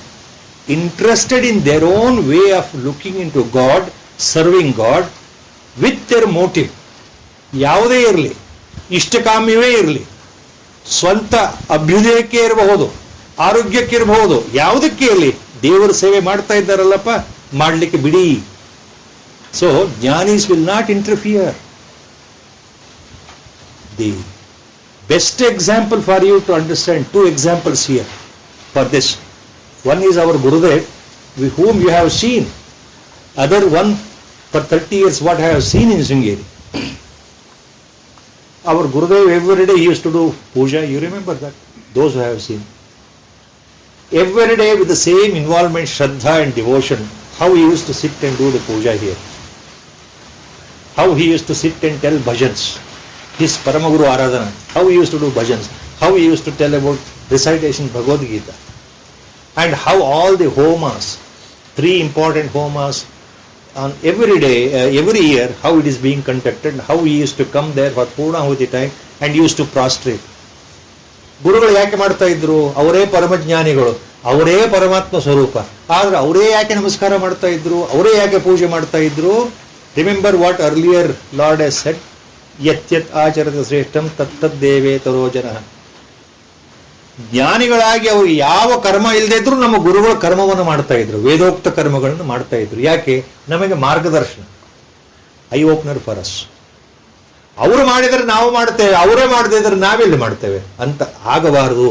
interested in their own way of looking into God, serving God, with their motive. ಯಾವುದೇ ಇರಲಿ, ಇಷ್ಟಕಾಮ್ಯವೇ ಇರಲಿ, ಸ್ವಂತ ಅಭ್ಯುದಯಕ್ಕೆ ಇರಬಹುದು, ಆರೋಗ್ಯಕ್ಕೆ ಇರಬಹುದು, ಯಾವುದಕ್ಕೆ ಇರಲಿ, ದೇವರ ಸೇವೆ ಮಾಡ್ತಾ ಇದ್ದಾರಲ್ಲಪ್ಪ, ಮಾಡಲಿಕ್ಕೆ ಬಿಡಿ. So jnanis will not interfere. The best example for you to understand, 2 examples here for this. One is our Gurudev, whom you have seen. Other one, for 30 years what I have seen in Sringeri. Our Gurudev, every day he used to do puja. You remember that? Those who have seen. Every day with the same involvement, shraddha and devotion. How he used to sit and do the puja here. How he used to sit and tell bhajans. His Paramaguru Aradhana. How he used to do bhajans. How he used to tell about recitation Bhagavad Gita. And how all the homas, 3 important homas, on every day, every year, how it is being conducted, how he used to come there for Purnahuti time and used to prostrate. ಗುರುಗಳು ಯಾಕೆ ಮಾಡ್ತಾ ಇದ್ರು? ಅವರೇ ಪರಮಜ್ಞಾನಿಗಳು, ಅವರೇ ಪರಮಾತ್ಮ ಸ್ವರೂಪ. ಆದ್ರೆ ಅವರೇ ಯಾಕೆ ನಮಸ್ಕಾರ ಮಾಡ್ತಾ ಇದ್ರು? ಅವರೇ ಯಾಕೆ ಪೂಜೆ ಮಾಡ್ತಾ ಇದ್ರು? Remember what earlier lord has shed, ಯತ್ ಯತ್ ಆಚರತ ಶ್ರೇಷ್ಠಂ ತತ್ತದ್ ದೇವೇತರೋ ಜನಃ. ಜ್ಞಾನಿಗಳಾಗಿ ಅವರು ಯಾವ ಕರ್ಮ ಇಲ್ಲದೆ ಇದ್ರು ನಮ್ಮ ಗುರುಗಳು ಕರ್ಮವನ್ನು ಮಾಡ್ತಾ ಇದ್ರು, ವೇದೋಕ್ತ ಕರ್ಮಗಳನ್ನು ಮಾಡ್ತಾ ಇದ್ರು. ಯಾಕೆ? ನಮಗೆ ಮಾರ್ಗದರ್ಶನ, ಐ ಓಪನರ್ ಫಾರ್ ಅಸ್. ಅವರು ಮಾಡಿದರೆ ನಾವು ಮಾಡ್ತೇವೆ, ಅವರೇ ಮಾಡದೇ ಇದ್ರೆ ನಾವೆಲ್ಲಿ ಮಾಡ್ತೇವೆ ಅಂತ ಆಗಬಾರದು.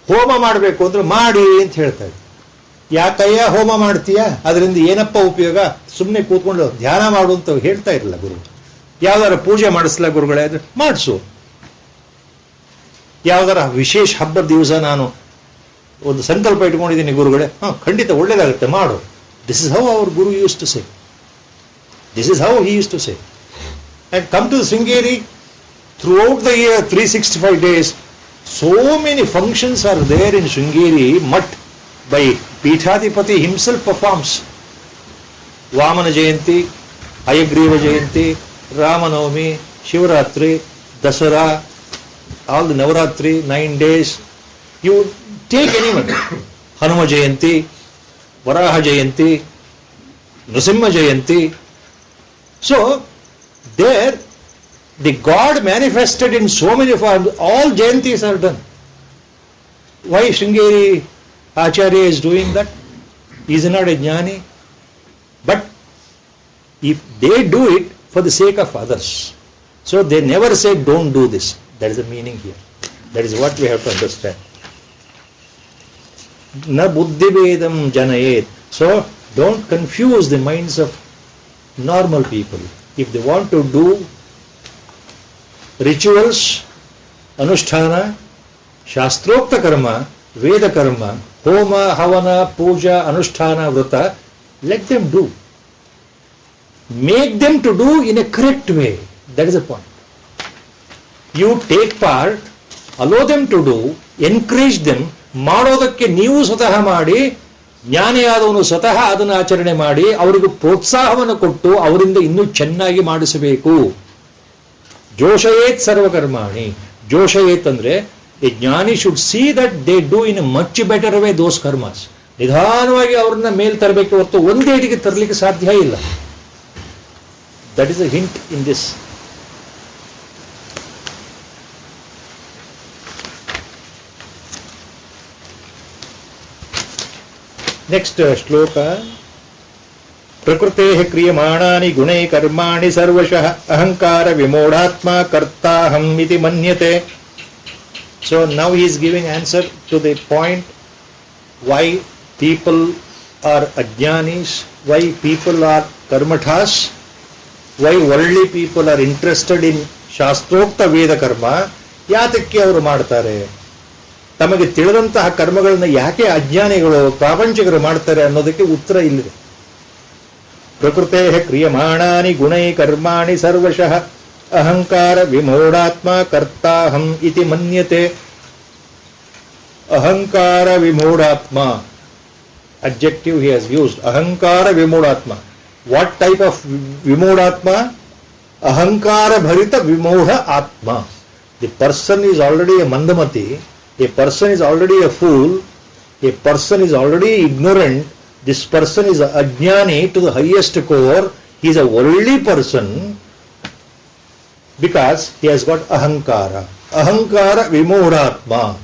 ಹೋಮ ಮಾಡಬೇಕು ಅಂದ್ರೆ ಮಾಡಿ ಅಂತ ಹೇಳ್ತಾ ಇದ್ರು. ಯಾಕಯ್ಯ ಹೋಮ ಮಾಡ್ತೀಯ? ಅದರಿಂದ ಏನಪ್ಪ ಉಪಯೋಗ? ಸುಮ್ಮನೆ ಕೂತ್ಕೊಂಡು ಧ್ಯಾನ ಮಾಡು ಅಂತ ಹೇಳ್ತಾ ಇರಲಿಲ್ಲ ಗುರು. ಯಾವ್ದಾರ ಪೂಜೆ ಮಾಡಿಸ್ಲ ಗುರುಗಳೇ? ಅಂದ್ರೆ ಮಾಡಿಸು. ಯಾವ್ದಾರ ವಿಶೇಷ ಹಬ್ಬದ ದಿವಸ ನಾನು ಒಂದು ಸಂಕಲ್ಪ ಇಟ್ಕೊಂಡಿದ್ದೀನಿ ಗುರುಗಳೇ, ಖಂಡಿತ ಒಳ್ಳೇದಾಗುತ್ತೆ ಮಾಡು. This is how our guru used to say. This is how he used to say. And come to Sringeri, throughout the year 365 days, so many functions are there in Sringeri Mutt by Peethadipati himself performs. Vamana Jayanti, Hayagriva Jayanti, Ramanavami, Shivaratri, Dasara, all the Navaratri, 9 days. You take anyone, Hanuma Jayanti, Varaha Jayanti, Nrsimha Jayanti. So there the God manifested in so many forms. All Jayantis are done. Why Sringeri Acharya is doing that? He is not a jnani. But if they do it for the sake of others, so they never say don't do this. That is the meaning here. That is what we have to understand. Na buddhi vedam janayet. So don't confuse the minds of normal people. If they want to do rituals, anusthana, shastrokta karma, veda karma, homa, havana, puja, anusthana, vrata, let them do. Make them to do in a correct way. That is the point. You take part, allow them to do, encourage them, ಮಾಡೋದಕ್ಕೆ ನೀವು ಸ್ವತಃ ಮಾಡಿ, ಜ್ಞಾನಿಯಾದವನು ಸ್ವತಃ ಅದನ್ನು ಆಚರಣೆ ಮಾಡಿ ಅವರಿಗೂ ಪ್ರೋತ್ಸಾಹವನ್ನು ಕೊಟ್ಟು ಅವರಿಂದ ಇನ್ನೂ ಚೆನ್ನಾಗಿ ಮಾಡಿಸಬೇಕು. ಜೋಷಯೇತ್ ಸರ್ವಕರ್ಮಾಣಿ. ಜೋಷಯೇತ್ ಅಂದ್ರೆ a jnani should see that they do in a much better way those karmas. ನಿಧಾನವಾಗಿ ಅವ್ರನ್ನ ಮೇಲ್ ತರಬೇಕು ಹೊರತು ಒಂದೇಟಿಗೆ ತರಲಿಕ್ಕೆ ಸಾಧ್ಯ ಇಲ್ಲ. That is a hint in this. Next shloka. ಪ್ರಕೃತೆ ಕ್ರಿಯಮಾಣಾನಿ ಗುಣೈ ಕರ್ಮಾಣಿ ಸರ್ವಶಃ ಅಹಂಕಾರ ವಿಮೂಢಾತ್ಮ ಕರ್ತಾಹಂ ಇತಿ ಮನ್ಯತೆ. So now he is giving answer to the point why people are ajnanis, why people are karmathas, why worldly people are interested in ಶಾಸ್ತ್ರೋಕ್ತ ವೇದ ಕರ್ಮ. ಯಾತಕ್ಕೆ ಅವರು ಮಾಡ್ತಾರೆ? ತಮಗೆ ತಿಳಿದಂತಹ ಕರ್ಮಗಳನ್ನ ಯಾಕೆ ಅಜ್ಞಾನಿಗಳು ಪ್ರಾಪಂಚಿಕರು ಮಾಡ್ತಾರೆ ಅನ್ನೋದಕ್ಕೆ ಉತ್ತರ ಇಲ್ಲಿದೆ. ಪ್ರಕೃತೆ ಕ್ರಿಯಮಾಣಾನಿ ಗುಣೈ ಕರ್ಮಾಣಿ ಸರ್ವಶಃ ಅಹಂಕಾರ ವಿಮೂಢಾತ್ಮ ಕರ್ತಾಹಂ ಇತಿ ಮನ್ಯತೆ. ಅಹಂಕಾರ ವಿಮೂಢಾತ್ಮ adjective he has used. Ahankara vimodhatma. What type of vimodhatma? Ahankara bharita vimodha atma. The person is already a mandamati, a person is already a fool, a person is already ignorant, this person is ajnani to the highest core, he is a worldly person because he has got ahankara. Ahankara vimodhatma.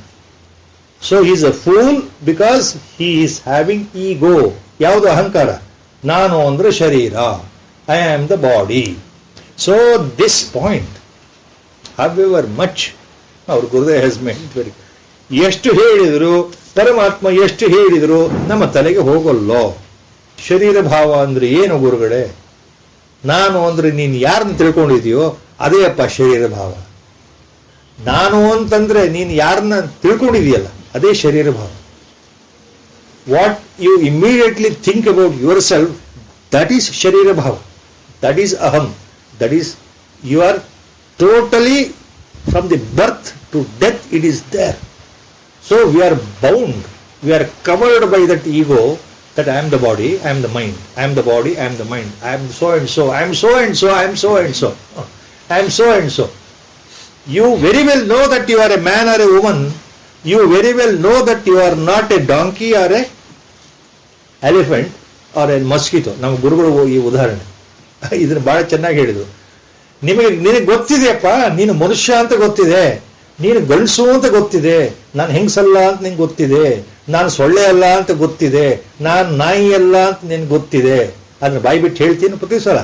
So he is a fool because he is having ego. Yavadu ahankara? Nanu andre sharira. I am the body. So this point, however much our Gurudev has made very, ಎಷ್ಟು ಹೇಳಿದ್ರು ಪರಮಾತ್ಮ ಎಷ್ಟು ಹೇಳಿದ್ರು ನಮ್ಮ ತಲೆಗೆ ಹೋಗಲ್ಲೋ. ಶರೀರ ಭಾವ ಅಂದ್ರೆ ಏನು ಗುರುಗಳೇ? ನಾನು ಅಂದ್ರೆ ನೀನು ಯಾರನ್ನ ತಿಳ್ಕೊಂಡಿದೀಯೋ ಅದೇ ಅಪ್ಪ ಶರೀರ ಭಾವ. ನಾನು ಅಂತಂದ್ರೆ ನೀನು ಯಾರನ್ನ ತಿಳ್ಕೊಂಡಿದೀಯಲ್ಲ ಅದೇ ಶರೀರ ಭಾವ. What you immediately think about your self, that is sharira bhava, that is aham, that is you are totally from the birth to death it is there. So we are bound, we are covered by that ego that I am the body, I am the mind, I am the body, I am the mind, I am so and so, I am so and so, I am so and so, I am so and so. You very well know that you are a man or a woman, you very well know that you are not a donkey or a elephant or a mosquito. ನಮ್ಮ ಗುರುಗಳು ಈ ಉದಾಹರಣೆ ಇದನ್ನು ಬಹಳ ಚೆನ್ನಾಗಿ ಹೇಳಿದ್ರು. ನಿನಗೆ ಗೊತ್ತಿದೆಯಪ್ಪ, ನೀನು ಮನುಷ್ಯ ಅಂತ ಗೊತ್ತಿದೆ, ನೀನು ಗಂಡಸು ಅಂತ ಗೊತ್ತಿದೆ, ನಾನು ಹೆಂಗಸಲ್ಲ ಅಂತ ನಿಂಗೆ ಗೊತ್ತಿದೆ, ನಾನು ಸೊಳ್ಳೆ ಅಲ್ಲ ಅಂತ ಗೊತ್ತಿದೆ, ನಾನು ನಾಯಿ ಅಲ್ಲ ಅಂತ ನಿನ್ಗೆ ಗೊತ್ತಿದೆ. ಅದನ್ನ ಬಾಯಿ ಬಿಟ್ಟು ಹೇಳ್ತೀನಿ ಪ್ರತಿ ಸಲ,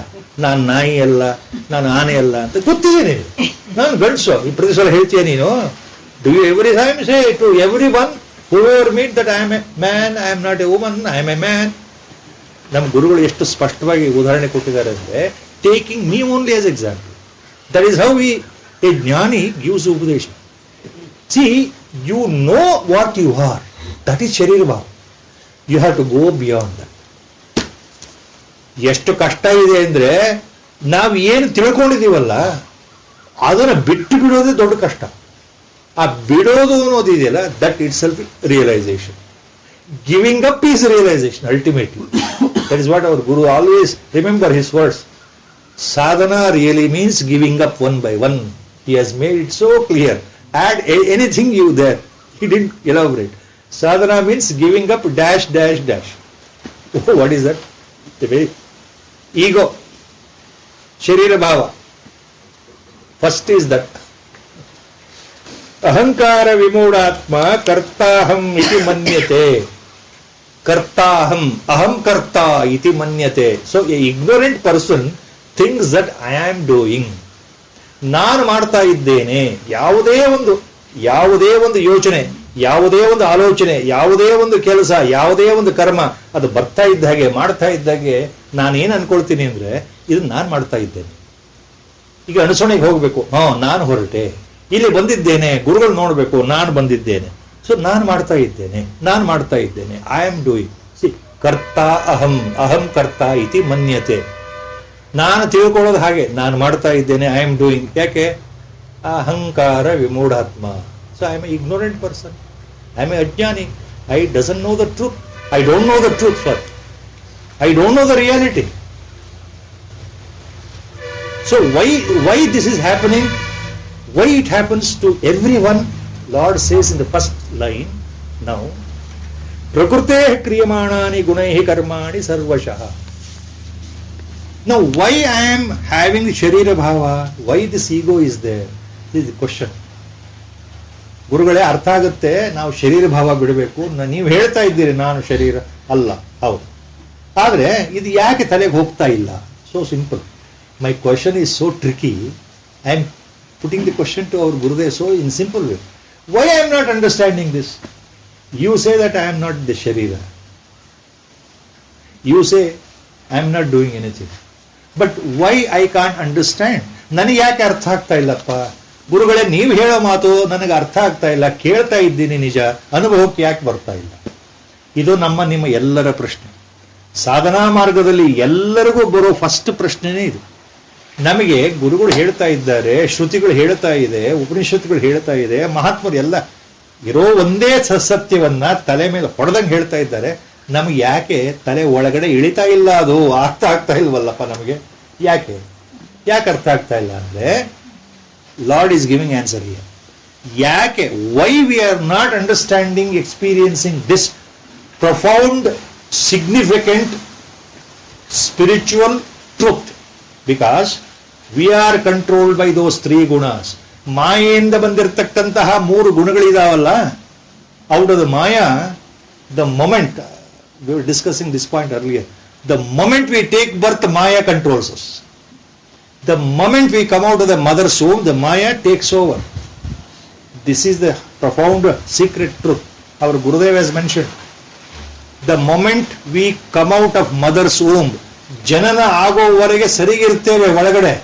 ನಾನು ನಾಯಿ ಅಲ್ಲ, ನಾನು ಆನೆ ಅಲ್ಲ ಅಂತ ಗೊತ್ತಿದೆ ನೀನು. ನಾನು ಗಂಡಸು ಈ ಪ್ರತಿ ಸಲ ಹೇಳ್ತೀಯ ನೀನು. Do you every time say to every one who ever meet that I am a man, I am not a woman, I am a man. ನಮ್ಮ ಗುರುಗಳು ಎಷ್ಟು ಸ್ಪಷ್ಟವಾಗಿ ಉದಾಹರಣೆ ಕೊಟ್ಟಿದ್ದಾರೆ ಅಂದ್ರೆ, taking me only as example. That is how a ಜ್ಞಾನಿ gives ಉಪದೇಶ. See, you know what you are. That is Sharira Bhava. You have to go beyond that. ಎಷ್ಟು ಕಷ್ಟ ಇದೆ ಅಂದ್ರೆ, ನಾವು ಏನು ತಿಳ್ಕೊಂಡಿದೀವಲ್ಲ ಅದನ್ನ ಬಿಟ್ಟು ಬಿಡೋದೇ ದೊಡ್ಡ ಕಷ್ಟ. ಆ ಬಿಡೋದು ಅನ್ನೋದಿದೆಯಲ್ಲ, that it self realisation. Giving up is realisation ultimately. That is what our guru always remember his words. Sadhana really means giving up one by one. He has made it so clear. Add anything you there. He didn't elaborate. Sadhana means giving up dash dash dash. Oh, what is that? The very ego. Sharira Bhava. First is that. Ahankara vimudhatma kartaham iti manyate. Kartaham. Aham karta iti manyate. So a ignorant person thinks that I am doing. ನಾನು ಮಾಡ್ತಾ ಇದ್ದೇನೆ. ಯಾವುದೇ ಒಂದು ಯೋಚನೆ, ಯಾವುದೇ ಒಂದು ಆಲೋಚನೆ, ಯಾವುದೇ ಒಂದು ಕೆಲಸ, ಯಾವುದೇ ಒಂದು ಕರ್ಮ ಅದು ಬರ್ತಾ ಇದ್ದ ಹಾಗೆ, ಮಾಡ್ತಾ ಇದ್ದಾಗೆ ನಾನೇನು ಅನ್ಕೊಳ್ತೀನಿ ಅಂದ್ರೆ, ಇದನ್ನ ನಾನು ಮಾಡ್ತಾ ಇದ್ದೇನೆ. ಈಗ ಅನುಸರಣೆಗೆ ಹೋಗ್ಬೇಕು, ನಾನು ಹೊರಟೆ, ಇಲ್ಲಿ ಬಂದಿದ್ದೇನೆ, ಗುರುಗಳು ನೋಡ್ಬೇಕು, ನಾನು ಬಂದಿದ್ದೇನೆ. ಸೊ ನಾನು ಮಾಡ್ತಾ ಇದ್ದೇನೆ, ಐ ಆಮ್ ಡೂಯಿಂಗ್. ಸಿ ಕರ್ತ ಅಹಂ, ಅಹಂ ಕರ್ತ ಇತಿ ಮನ್ಯತೆ. ನಾನು ತಿಳ್ಕೊಳ್ಳೋದು ಹಾಗೆ, ನಾನು ಮಾಡ್ತಾ ಇದ್ದೇನೆ, ಐ ಆಮ್ ಡೂಯಿಂಗ್. ಯಾಕೆ? ಅಹಂಕಾರ ವಿಮೂಢಾತ್ಮ. So I am ignorant person. I am a ajnani. I doesn't know the truth. I don't know the truth, sir. I don't know the reality. So why this is happening? Why it happens to everyone? Lord says in the first line now, Prakrute kriyamanani gunaihi karmani sarvashah. Now why I am having Sharira Bhava? Why this ego is there? This is the question. ಗುರುಗಳೇ ಅರ್ಥ ಆಗುತ್ತೆ, ನಾವು ಶರೀರ ಭಾವ ಬಿಡಬೇಕು. ನೀವು ಹೇಳ್ತಾ ಇದ್ದೀರಿ ನಾನು ಶರೀರ ಅಲ್ಲ, ಹೌದು, ಆದ್ರೆ ಇದು ಯಾಕೆ ತಲೆಗೆ ಹೋಗ್ತಾ ಇಲ್ಲ? So simple. My question is so tricky. I am putting the question to our Gurudev so in simple way. Why I am not understanding this? You say that I am not the Sharira. You say I am not doing anything. But why I can't understand? ನನಗೆ ಯಾಕೆ ಅರ್ಥ ಆಗ್ತಾ ಇಲ್ಲಪ್ಪ? ಗುರುಗಳೇ ನೀವು ಹೇಳೋ ಮಾತು ನನಗೆ ಅರ್ಥ ಆಗ್ತಾ ಇಲ್ಲ, ಕೇಳ್ತಾ ಇದ್ದೀನಿ ನಿಜ, ಅನುಭವಕ್ಕೆ ಯಾಕೆ ಬರ್ತಾ ಇಲ್ಲ? ಇದು ನಿಮ್ಮ ಎಲ್ಲರ ಪ್ರಶ್ನೆ. ಸಾಧನಾ ಮಾರ್ಗದಲ್ಲಿ ಎಲ್ಲರಿಗೂ ಬರೋ ಫಸ್ಟ್ ಪ್ರಶ್ನೆನೇ ಇದು. ನಮಗೆ ಗುರುಗಳು ಹೇಳ್ತಾ ಇದ್ದಾರೆ, ಶ್ರುತಿಗಳು ಹೇಳ್ತಾ ಇದೆ, ಉಪನಿಷತ್ತುಗಳು ಹೇಳ್ತಾ ಇದೆ, ಮಹಾತ್ಮರು ಎಲ್ಲ ಇರೋ ಒಂದೇ ಸತ್ಯವನ್ನ ತಲೆ ಮೇಲೆ ಹೊಡೆದಂಗೆ ಹೇಳ್ತಾ ಇದ್ದಾರೆ. ನಮ್ಗೆ ಯಾಕೆ ತಲೆ ಒಳಗಡೆ ಇಳಿತಾ ಇಲ್ಲ? ಅದು ಅರ್ಥ ಆಗ್ತಾ ಇಲ್ವಲ್ಲಪ್ಪ ನಮಗೆ. ಯಾಕೆ ಅರ್ಥ ಆಗ್ತಾ ಇಲ್ಲ ಅಂದ್ರೆ lord is giving answer here. ಯಾಕೆ? Why we are not understanding, experiencing this profound significant spiritual truth? Because we are controlled by those 3 gunas. ಮಾಯೆಯಿಂದ ಬಂದಿರತಕ್ಕಂತಹ 3 ಗುಣಗಳಿದಾವಲ್ಲ, out of the maya, the moment we were discussing this point earlier, the moment we take birth, Maya controls us. The moment we come out of the mother's womb, the Maya takes over. This is the profound secret truth our Gurudev has mentioned. The moment we come out of mother's womb, ಜನನ ಆಗೋವರೆಗೆ ಸರಿಗಿರ್ತೇವೆ ಒಳಗಡೆ.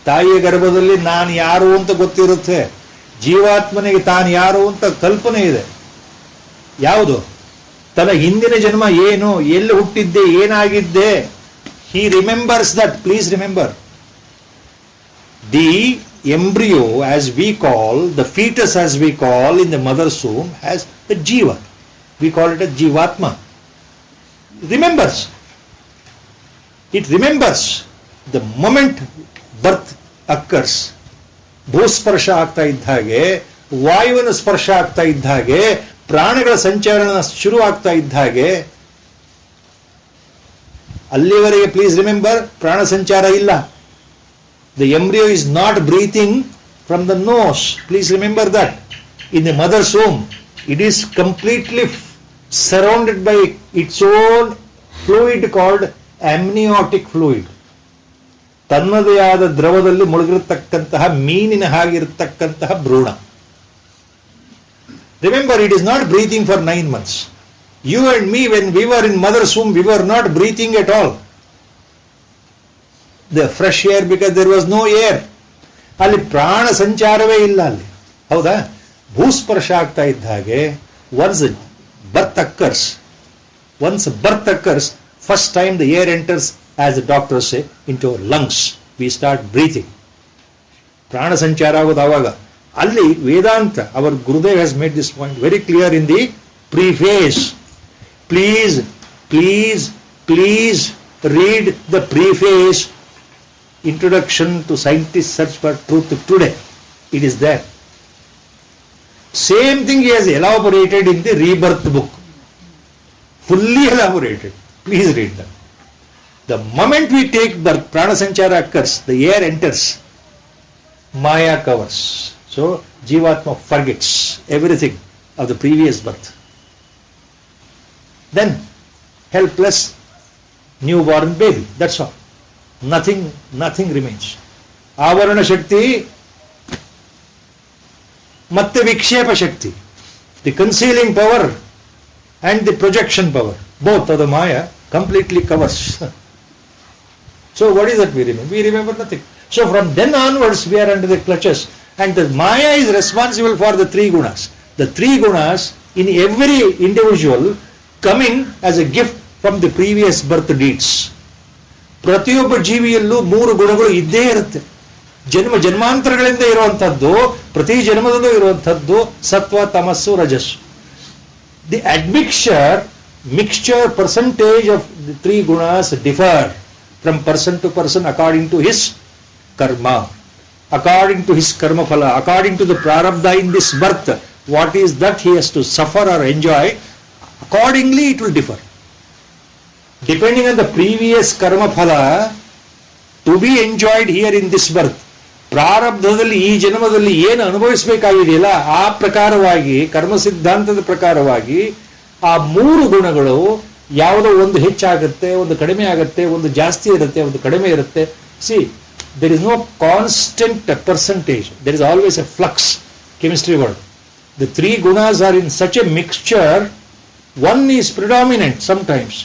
ತಾಯಿಯ ಗರ್ಭದಲ್ಲಿ ನಾನು ಯಾರು ಅಂತ ಗೊತ್ತಿರುತ್ತೆ. ಜೀವಾತ್ಮನಿಗೆ ತಾನು ಯಾರು ಅಂತ ಕಲ್ಪನೆ ಇದೆ. ಯಾವುದು? ತನ್ನ ಹಿಂದಿನ ಜನ್ಮ ಏನು, ಎಲ್ಲಿ ಹುಟ್ಟಿದ್ದೆ, ಏನಾಗಿದ್ದೆ. He remembers that. Please remember, the embryo as we call, the fetus as we call in the mother's womb has the jiva. We call it a jivatma. Remembers. It remembers the moment birth occurs. ಭೂಸ್ಪರ್ಶ ಆಗ್ತಾ ಇದ್ದ ಹಾಗೆ, ವಾಯುವಿನ ಸ್ಪರ್ಶ ಆಗ್ತಾ ಇದ್ದ ಹಾಗೆ, ಪ್ರಾಣಗಳ ಸಂಚಾರಣ ಶುರು ಆಗ್ತಾ ಇದ್ದ ಹಾಗೆ, ಅಲ್ಲಿವರೆಗೆ ಪ್ಲೀಸ್ ರಿಮೆಂಬರ್ ಪ್ರಾಣ ಸಂಚಾರ ಇಲ್ಲ. The embryo is not breathing from the nose. Please remember that. In the mother's womb, it is completely surrounded by its own fluid called amniotic fluid. ತನ್ನದೇ ಆದ ದ್ರವದಲ್ಲಿ ಮುಳುಗಿರತಕ್ಕಂತಹ ಮೀನಿನ ಹಾಗಿರತಕ್ಕಂತಹ ಭ್ರೂಣ. Remember, it is not breathing for 9 months. You and me, when we were in mother's womb, we were not breathing at all. The fresh air, because there was no air. ಅಲ್ಲಿ ಪ್ರಾಣ ಸಂಚಾರವೇ ಇಲ್ಲ ಅಲ್ಲಿ, ಹೌದಾ? ಭೂಸ್ಪರ್ಶ ಆಗ್ತಾ ಇದ್ದ ಹಾಗೆ, once birth occurs, first time the air enters, as the doctors say, into our lungs. We start breathing. ಪ್ರಾಣ ಸಂಚಾರ ಆಗೋದು ಆವಾಗ. ಅಲ್ಲಿ ವೇದಾಂತ, our Gurudev has made this point very clear in the preface. Please read the preface, Introduction to Scientists Search for Truth today. It is there. Same thing he has elaborated in the Rebirth book. Fully elaborated. Please read them. The moment we take birth, Prana Sanchara occurs, the air enters, Maya covers. So, Jivatma forgets everything of the previous birth. Then, helpless newborn baby. That's all. Nothing remains. ಆವರಣ ಶಕ್ತಿ ಮತ್ತೆ ವಿಕ್ಷೇಪ ಶಕ್ತಿ, the concealing power and the projection power, both of the Maya completely covers. So what is that we remember? We remember nothing. So from then onwards we are under the clutches, and the Maya is responsible for the 3 gunas. The 3 gunas in every individual coming as a gift from the previous birth deeds. ಪ್ರತಿಯೊಬ್ಬ ಜೀವಿಯಲ್ಲೂ 3 ಗುಣಗಳು ಇದ್ದೇ ಇರುತ್ತೆ. ಜನ್ಮಾಂತರಗಳಿಂದ ಇರುವಂತಹದ್ದು, ಪ್ರತಿ ಜನ್ಮದಲ್ಲೂ ಇರುವಂತಹದ್ದು ಸತ್ವ, ತಮಸ್ಸು, ರಜಸ್ಸು. The admixture, mixture percentage of the three gunas differ from person to person according to his karma, according to his karma phala, according to the prarabdha in this birth. What is that he has to suffer or enjoy? Accordingly it will differ. Depending on the previous karma phala to be enjoyed here in this birth, ಪ್ರಾರಬ್ಧದಲ್ಲಿ ಈ ಜನ್ಮದಲ್ಲಿ ಏನು ಅನುಭವಿಸಬೇಕಾಗಿದೆಯಲ್ಲ ಆ ಪ್ರಕಾರವಾಗಿ ಕರ್ಮ ಸಿದ್ಧಾಂತದ ಪ್ರಕಾರವಾಗಿ ಆ ಮೂರು ಗುಣಗಳು ಯಾವುದೋ ಒಂದು ಹೆಚ್ಚಾಗುತ್ತೆ, ಒಂದು ಕಡಿಮೆ ಆಗುತ್ತೆ, ಒಂದು ಜಾಸ್ತಿ ಇರುತ್ತೆ, ಒಂದು ಕಡಿಮೆ ಇರುತ್ತೆ. C there is no constant percentage, there is always a flux. Chemistry word, the three gunas are in such a mixture, one is predominant sometimes,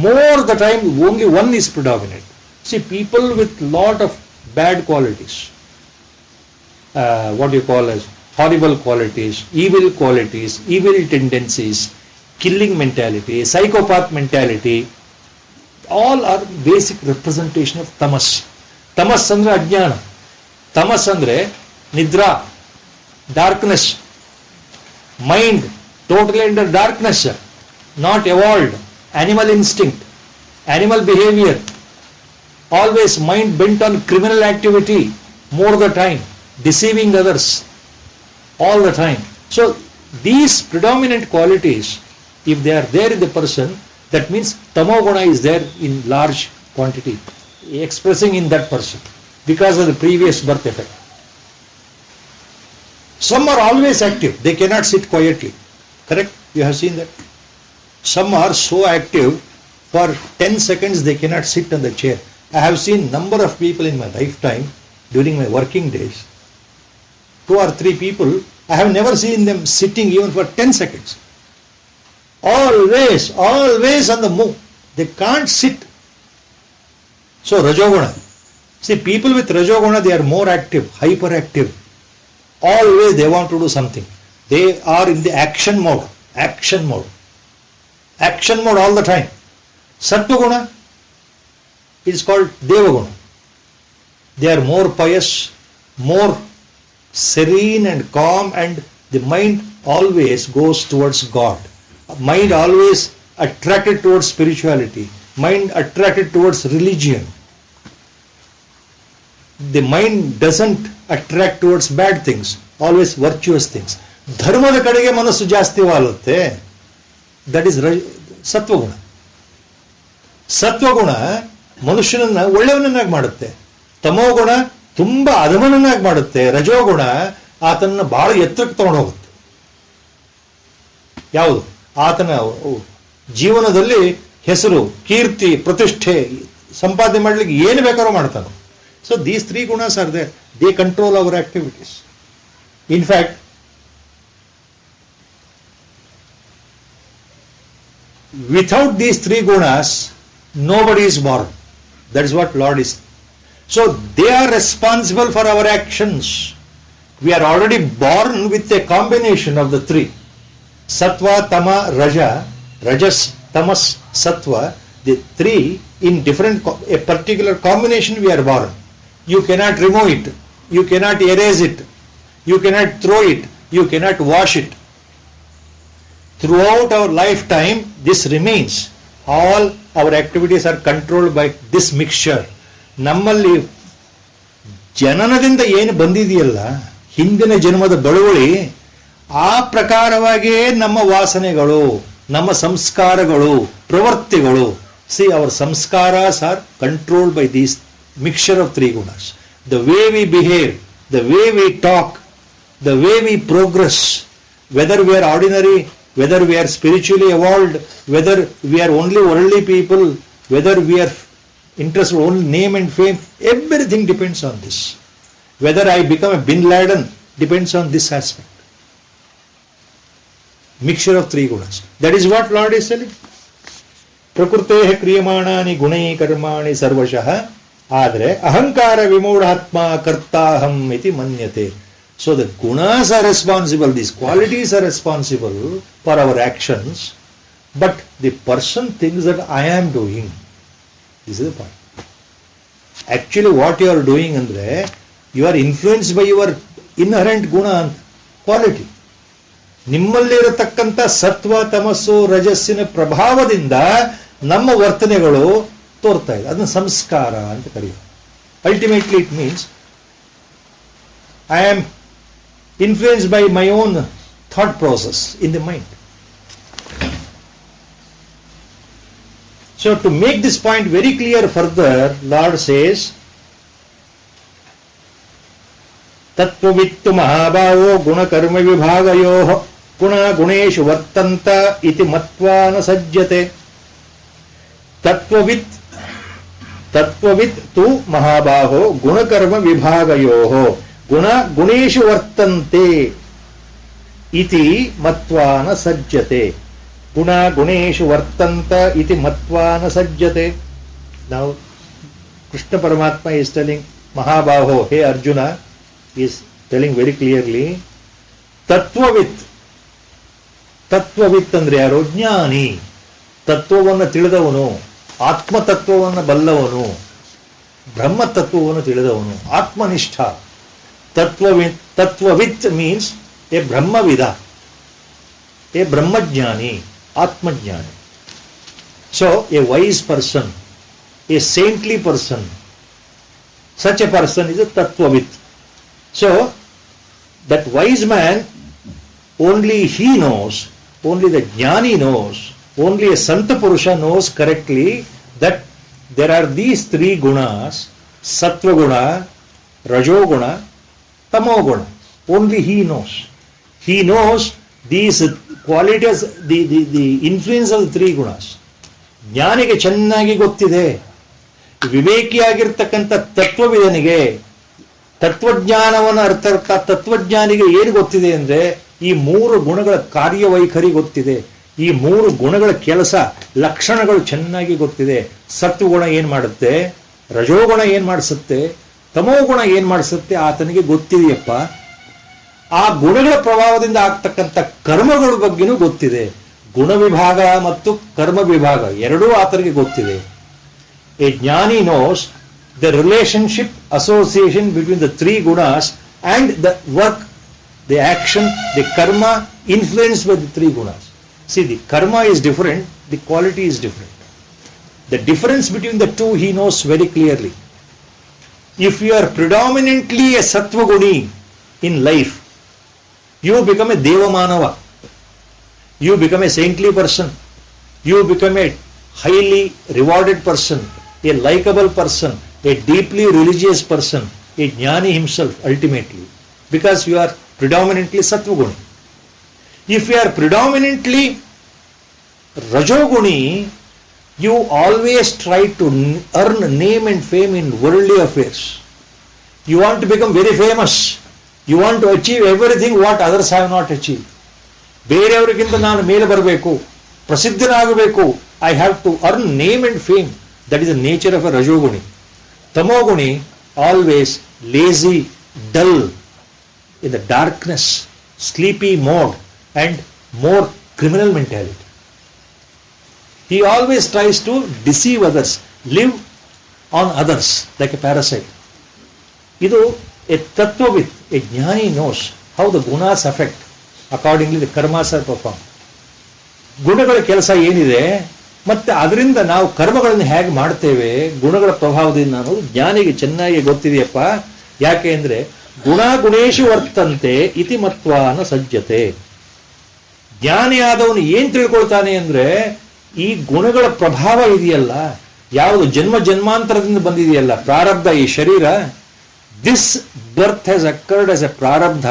more the time only one is predominant. See, people with lot of bad qualities, what you call as horrible qualities, evil tendencies, killing mentality, psychopath mentality, all are basic representation of tamas. Tamas andre ajnana, tamas andre nidra, darkness, mind totally under darkness, not evolved, animal instinct, animal behavior, always mind bent on criminal activity more the time, deceiving others all the time. So these predominant qualities, if they are there in the person, that means tamoguna is there in large quantity, expressing in that person because of the previous birth effect. Some are always active, they cannot sit quietly. Correct? You have seen that. Some are so active, for 10 seconds they cannot sit on the chair. I have seen number of people in my lifetime during my working days. 2 or 3 people, I have never seen them sitting even for 10 seconds. Always on the move. They can't sit. So Rajoguna. See, people with Rajoguna, they are more active, hyperactive. Always they want to do something. They are in the action mode all the time. Sattva-guna is called Devaguna. They are more pious, more serene and calm, and the mind always goes towards God. Mind always attracted towards spirituality. Mind attracted towards religion. The mind doesn't attract towards bad things, always virtuous things. ಧರ್ಮದ ಕಡೆಗೆ ಮನಸ್ಸು ಜಾಸ್ತಿ ವಾಲುತ್ತೆ. That is ಸತ್ವಗುಣ. ಸತ್ವಗುಣ ಮನುಷ್ಯನನ್ನ ಒಳ್ಳೆಯವನನ್ನಾಗಿ ಮಾಡುತ್ತೆ. ತಮೋಗುಣ ತುಂಬಾ ಅಧಮನನ್ನಾಗಿ ಮಾಡುತ್ತೆ. ರಜೋಗುಣ ಆತನ ಬಹಳ ಎತ್ತರಕ್ಕೆ ತಗೊಂಡು ಹೋಗುತ್ತೆ. ಯಾವುದು? ಆತನ ಜೀವನದಲ್ಲಿ ಹೆಸರು, ಕೀರ್ತಿ, ಪ್ರತಿಷ್ಠೆ ಸಂಪಾದನೆ ಮಾಡ್ಲಿಕ್ಕೆ ಏನು ಬೇಕಾದ್ರೂ ಮಾಡ್ತಾನೆ. So these 3 gunas are there. They control our activities. In fact, without these 3 gunas, nobody is born. That is what Lord is. So they are responsible for our actions. We are already born with a combination of the 3. Sattva, Tama, Raja, Rajas, Tamas, Sattva, the 3 in different, a particular combination we are born. You cannot remove it. You cannot erase it. You cannot throw it. You cannot wash it. Throughout our lifetime, this remains. All our activities are controlled by this mixture. ನಮ್ಮಲ್ಲಿ ಜನನದಿಂದ ಏನು ಬಂದಿದೆಯಲ್ಲ, ಹಿಂದಿನ ಜನ್ಮದ ಬಳುವಳಿ, ಆ ಪ್ರಕಾರವಾಗಿಯೇ ನಮ್ಮ ವಾಸನೆಗಳು, ನಮ್ಮ ಸಂಸ್ಕಾರಗಳು, ಪ್ರವೃತ್ತಿಗಳು. See, our samskaras are controlled by these mixture of 3 gunas. The way we behave, the way we talk, the way we progress, whether we are ordinary, whether we are spiritually evolved, whether we are only worldly people, whether we are interested only name and fame, everything depends on this. Whether I become a Bin Laden depends on this aspect. Mixture of 3 gunas. That is what Lord is telling. Prakruteh kriyamanani gunai karmani sarvashah. Adre ahankara vimodhatma kartaham iti manyate. So the gunas are responsible, these qualities are responsible for our actions, but the person thinks that I am doing. This is the point. Actually what you are doing andre, you are influenced by your inherent guna quality. ನಿಮ್ಮಲ್ಲಿರತಕ್ಕಂಥ ಸತ್ವ ತಮಸ್ಸು ರಜಸ್ಸಿನ ಪ್ರಭಾವದಿಂದ ನಮ್ಮ ವರ್ತನೆಗಳು ತೋರ್ತಾ ಇದೆ. ಅದನ್ನ ಸಂಸ್ಕಾರ ಅಂತ ಕರೆಯುತ್ತೆ. Ultimately it means I am influenced by my own thought process in the mind. So to make this point very clear further, Lord says, Tattvavittu mahabhavo guna karma vibhagayoh guna guneshu vartanta iti matva na sajjate. Tattvavit tu mahabhavo guna karma vibhagayoh guna guneshu vartante iti matva na sajjate. ಗುಣ ಗುಣೇಶು ವರ್ತಂತ ಇತಿ ಮತ್ವಾನ ಸಜ್ಜತೆ. ನಾವು Krishna Paramatma is telling ಮಹಾಬಾಹೋ, ಹೇ Arjuna, is telling very clearly, ತತ್ವವಿತ್. ತತ್ವವಿತ್ ಅಂದ್ರೆ ಯಾರು? ಜ್ಞಾನಿ, ತತ್ವವನ್ನು ತಿಳಿದವನು, ಆತ್ಮತತ್ವವನ್ನು ಬಲ್ಲವನು, ಬ್ರಹ್ಮತತ್ವವನ್ನು ತಿಳಿದವನು, ಆತ್ಮನಿಷ್ಠ. Tattvavit means a brahmavida, a brahmajnani, Atmajnani. So, a wise person, a saintly person, such a person is a Tattvavit. So, that wise man, only he knows, only the Jnani knows, only a Santa Purusha knows correctly that there are these three gunas, Sattva guna, Rajo guna, Tamo guna. Only he knows. He knows these qualities, the influence of the three gunas. ಜ್ಞಾನಿಗೆ ಚೆನ್ನಾಗಿ ಗೊತ್ತಿದೆ. ವಿವೇಕಿಯಾಗಿರ್ತಕ್ಕಂಥ ತತ್ವವಿದನಿಗೆ, ತತ್ವಜ್ಞಾನವನ್ನು ಅರ್ಥ ತತ್ವಜ್ಞಾನಿಗೆ ಏನು ಗೊತ್ತಿದೆ ಅಂದ್ರೆ ಈ ಮೂರು ಗುಣಗಳ ಕಾರ್ಯವೈಖರಿ ಗೊತ್ತಿದೆ. ಈ ಮೂರು ಗುಣಗಳ ಕೆಲಸ ಲಕ್ಷಣಗಳು ಚೆನ್ನಾಗಿ ಗೊತ್ತಿದೆ. ಸತ್ವಗುಣ ಏನ್ ಮಾಡುತ್ತೆ, ರಜೋಗುಣ ಏನ್ ಮಾಡಿಸುತ್ತೆ, ತಮೋಗುಣ ಏನ್ ಮಾಡಿಸುತ್ತೆ ಆತನಿಗೆ ಗೊತ್ತಿದೆಯಪ್ಪ. ಆ ಗುಣಗಳ ಪ್ರಭಾವದಿಂದ ಆಗ್ತಕ್ಕಂಥ ಕರ್ಮಗಳ ಬಗ್ಗೆನೂ ಗೊತ್ತಿದೆ. ಗುಣ ವಿಭಾಗ ಮತ್ತು ಕರ್ಮ ವಿಭಾಗ ಎರಡೂ ಆತನಿಗೆ ಗೊತ್ತಿದೆ. A jnani knows the relationship association between the three gunas and the work, the action, the karma influence by the three gunas. See, the karma is different, the quality is different. The difference between the two he knows very clearly. If you are predominantly a sattva guni in life, you become a Devamanava. You become a saintly person. You become a highly rewarded person, a likable person, a deeply religious person, a Jnani himself ultimately, because you are predominantly sattva guni. If you are predominantly Rajoguni, you always try to earn name and fame in worldly affairs. You want to become very famous. You want to achieve everything what others have not achieved. ಬೇರೆಯವರಿಗಿಂತ ನಾನು ಮೇಲೆ ಬರಬೇಕು, ಪ್ರಸಿದ್ಧನಾಗಬೇಕು. I have to earn name and fame. That is the nature of a rajoguni. Tamoguni always lazy, dull, in the darkness, sleepy mode and more criminal mentality. He always tries to deceive others, live on others like a parasite. Idu a tattvavit, a jnani knows how the gunas affect, accordingly the karmas are performed. ಗುಣಗಳ ಕೆಲಸ ಏನಿದೆ ಮತ್ತೆ ಅದರಿಂದ ನಾವು ಕರ್ಮಗಳನ್ನು ಹೇಗೆ ಮಾಡ್ತೇವೆ ಗುಣಗಳ ಪ್ರಭಾವದಿಂದ ಅನ್ನೋದು ಜ್ಞಾನಿಗೆ ಚೆನ್ನಾಗಿ ಗೊತ್ತಿದೆಯಪ್ಪ. ಯಾಕೆ ಅಂದ್ರೆ ಗುಣ ಗುಣೇಶು ವರ್ತಂತೆ ಇತಿ ಮತ್ವಾನ ಸಜ್ಜತೆ. ಜ್ಞಾನಿಯಾದವನು ಏನ್ ತಿಳ್ಕೊಳ್ತಾನೆ ಅಂದ್ರೆ ಈ ಗುಣಗಳ ಪ್ರಭಾವ ಇದೆಯಲ್ಲ, ಯಾವುದು ಜನ್ಮ ಜನ್ಮಾಂತರದಿಂದ ಬಂದಿದೆಯಲ್ಲ ಪ್ರಾರಬ್ಧ, ಈ ಶರೀರ, this birth has occurred as a prarabdha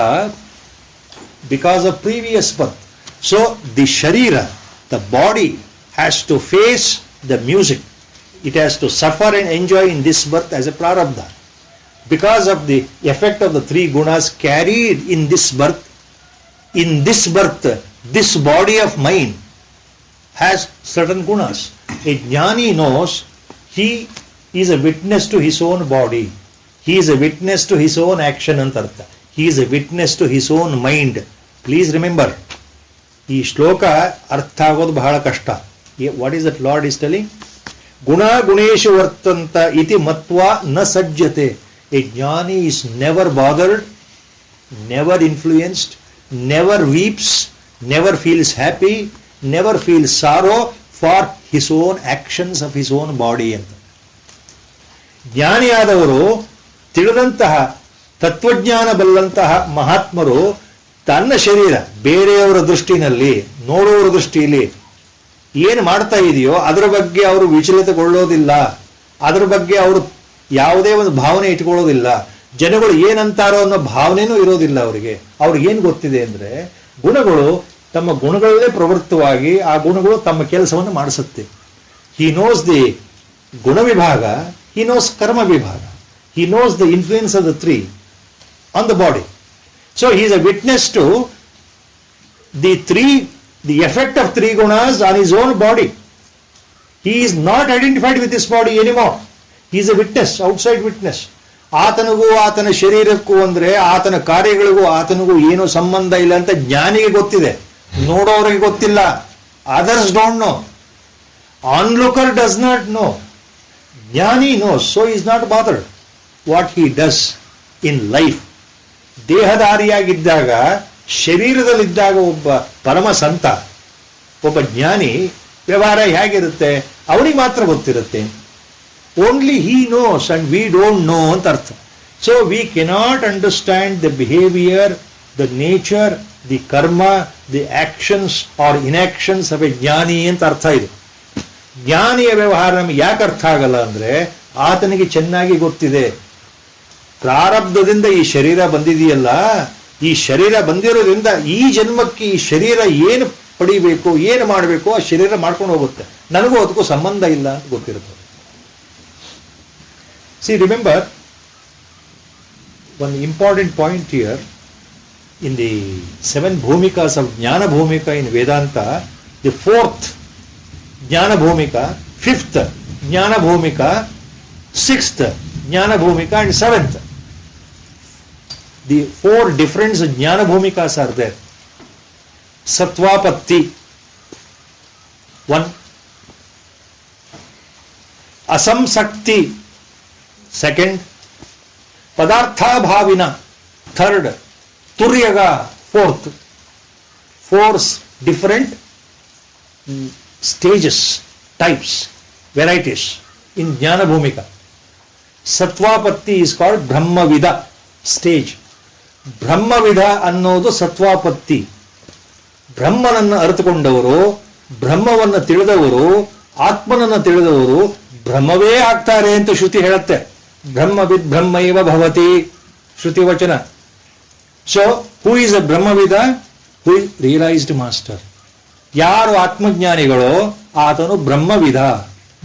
because of previous birth. So the sharira, the body has to face the music. It has to suffer and enjoy in this birth as a prarabdha because of the effect of the three gunas carried in this birth. In this birth, this body of mine has certain gunas. A jnani knows he is a witness to his own body. He is a witness to his own action antartha. He is a witness to his own mind. Please remember, ee shloka artha agodu bahala kashta. What is that Lord is telling? Guna guneshu vartanta iti matva na sajjate. A jnani is never bothered, never influenced, never weeps, never feels happy, never feels sorrow for his own actions of his own body ಅಂತ. ಜ್ಞಾನಿಯಾದವರು, ತಿಳಿದಂತಹ ತತ್ವಜ್ಞಾನ ಬಲ್ಲಂತಹ ಮಹಾತ್ಮರು ತನ್ನ ಶರೀರ ಬೇರೆಯವರ ದೃಷ್ಟಿನಲ್ಲಿ, ನೋಡುವವರ ದೃಷ್ಟಿಯಲ್ಲಿ ಏನು ಮಾಡ್ತಾ ಇದೆಯೋ ಅದರ ಬಗ್ಗೆ ಅವರು ವಿಚಲಿತಗೊಳ್ಳೋದಿಲ್ಲ, ಅದರ ಬಗ್ಗೆ ಅವರು ಯಾವುದೇ ಒಂದು ಭಾವನೆ ಇಟ್ಕೊಳ್ಳೋದಿಲ್ಲ. ಜನಗಳು ಏನಂತಾರೋ ಅನ್ನೋ ಭಾವನೆನೂ ಇರೋದಿಲ್ಲ ಅವರಿಗೆ. ಅವ್ರಿಗೇನು ಗೊತ್ತಿದೆ ಅಂದ್ರೆ ಗುಣಗಳು ತಮ್ಮ ಗುಣಗಳಲ್ಲೇ ಪ್ರವೃತ್ತವಾಗಿ ಆ ಗುಣಗಳು ತಮ್ಮ ಕೆಲಸವನ್ನು ಮಾಡಿಸುತ್ತೆ. ಹಿ ನೋಸ್ ದಿ ಗುಣ ವಿಭಾಗ, he knows karma vibhaga, he knows the influence of the three on the body. So he is a witness to the effect of three gunas on his own body. He is not identified with his body anymore. He is a witness, outside witness. ಆತನಿಗೂ ಆತನ ಶರೀರಕ್ಕೂ ಅಂದ್ರೆ ಆತನ ಕಾರ್ಯಗಳಿಗೂ ಆತನಿಗೂ ಏನೂ ಸಂಬಂಧ ಇಲ್ಲ ಅಂತ ಜ್ಞಾನಿಗೆ ಗೊತ್ತಿದೆ, ನೋಡೋರಿಗೆ ಗೊತ್ತಿಲ್ಲ. Others don't know, onlooker does not know. Jnani knows, so is not bothered what he does in life. ದೇಹಧಾರಿಯಾಗಿದ್ದಾಗ, ಶರೀರದಲ್ಲಿದ್ದಾಗ ಒಬ್ಬ ಪರಮ ಸಂತ, ಒಬ್ಬ ಜ್ಞಾನಿ ವ್ಯವಹಾರ ಹೇಗಿರುತ್ತೆ ಅವನಿಗೆ ಮಾತ್ರ ಗೊತ್ತಿರುತ್ತೆ. Only he knows and we don't know ಅಂತ ಅರ್ಥ. So we cannot understand the behaviour, the nature, the karma, the actions or inactions of a jnani ಅಂತ ಅರ್ಥ ಇದೆ. ಜ್ಞಾನಿಯ ವ್ಯವಹಾರ ನಮಗೆ ಯಾಕೆ ಅರ್ಥ ಆಗಲ್ಲ ಅಂದ್ರೆ ಆತನಿಗೆ ಚೆನ್ನಾಗಿ ಗೊತ್ತಿದೆ, ಪ್ರಾರಬ್ಧದಿಂದ ಈ ಶರೀರ ಬಂದಿದೆಯಲ್ಲ, ಈ ಶರೀರ ಬಂದಿರೋದ್ರಿಂದ ಈ ಜನ್ಮಕ್ಕೆ ಈ ಶರೀರ ಏನು ಪಡಿಬೇಕು, ಏನು ಮಾಡಬೇಕು ಆ ಶರೀರ ಮಾಡ್ಕೊಂಡು ಹೋಗುತ್ತೆ, ನನಗೂ ಅದಕ್ಕೂ ಸಂಬಂಧ ಇಲ್ಲ ಅಂತ ಗೊತ್ತಿರುತ್ತೆ. C remember one important point here in the 7 Bhumika's of ಜ್ಞಾನ ಭೂಮಿಕಾ ಇನ್ ವೇದಾಂತ. ದಿ 4th ಜ್ಞಾನ ಭೂಮಿಕಾ, 5th ಜ್ಞಾನ ಭೂಮಿಕಾ, 6th ಜ್ಞಾನ Bhoomika and 7th. The 4 different jnana bhumikas are there. Sattvapatti 1, Asamsakti 2nd, Padartha Bhavina 3rd, Turyaga 4th. 4 different stages, types, varieties in jnana bhumika. Sattvapatti is called Brahmavida stage. ಬ್ರಹ್ಮವಿಧ ಅನ್ನೋದು ಸತ್ವಾಪತ್ತಿ. ಬ್ರಹ್ಮನನ್ನು ಅರಿತುಕೊಂಡವರು, ಬ್ರಹ್ಮವನ್ನು ತಿಳಿದವರು, ಆತ್ಮನನ್ನು ತಿಳಿದವರು ಬ್ರಹ್ಮವೇ ಆಗ್ತಾರೆ ಅಂತ ಶ್ರುತಿ ಹೇಳುತ್ತೆ. ಬ್ರಹ್ಮವಿದ್ ಬ್ರಹ್ಮೈವ ಭವತಿ ಶ್ರುತಿ ವಚನ. So who is a brahmavida? Who is realised master. ಯಾರು ಆತ್ಮಜ್ಞಾನಿಗಳೋ ಆತನು ಬ್ರಹ್ಮವಿದ,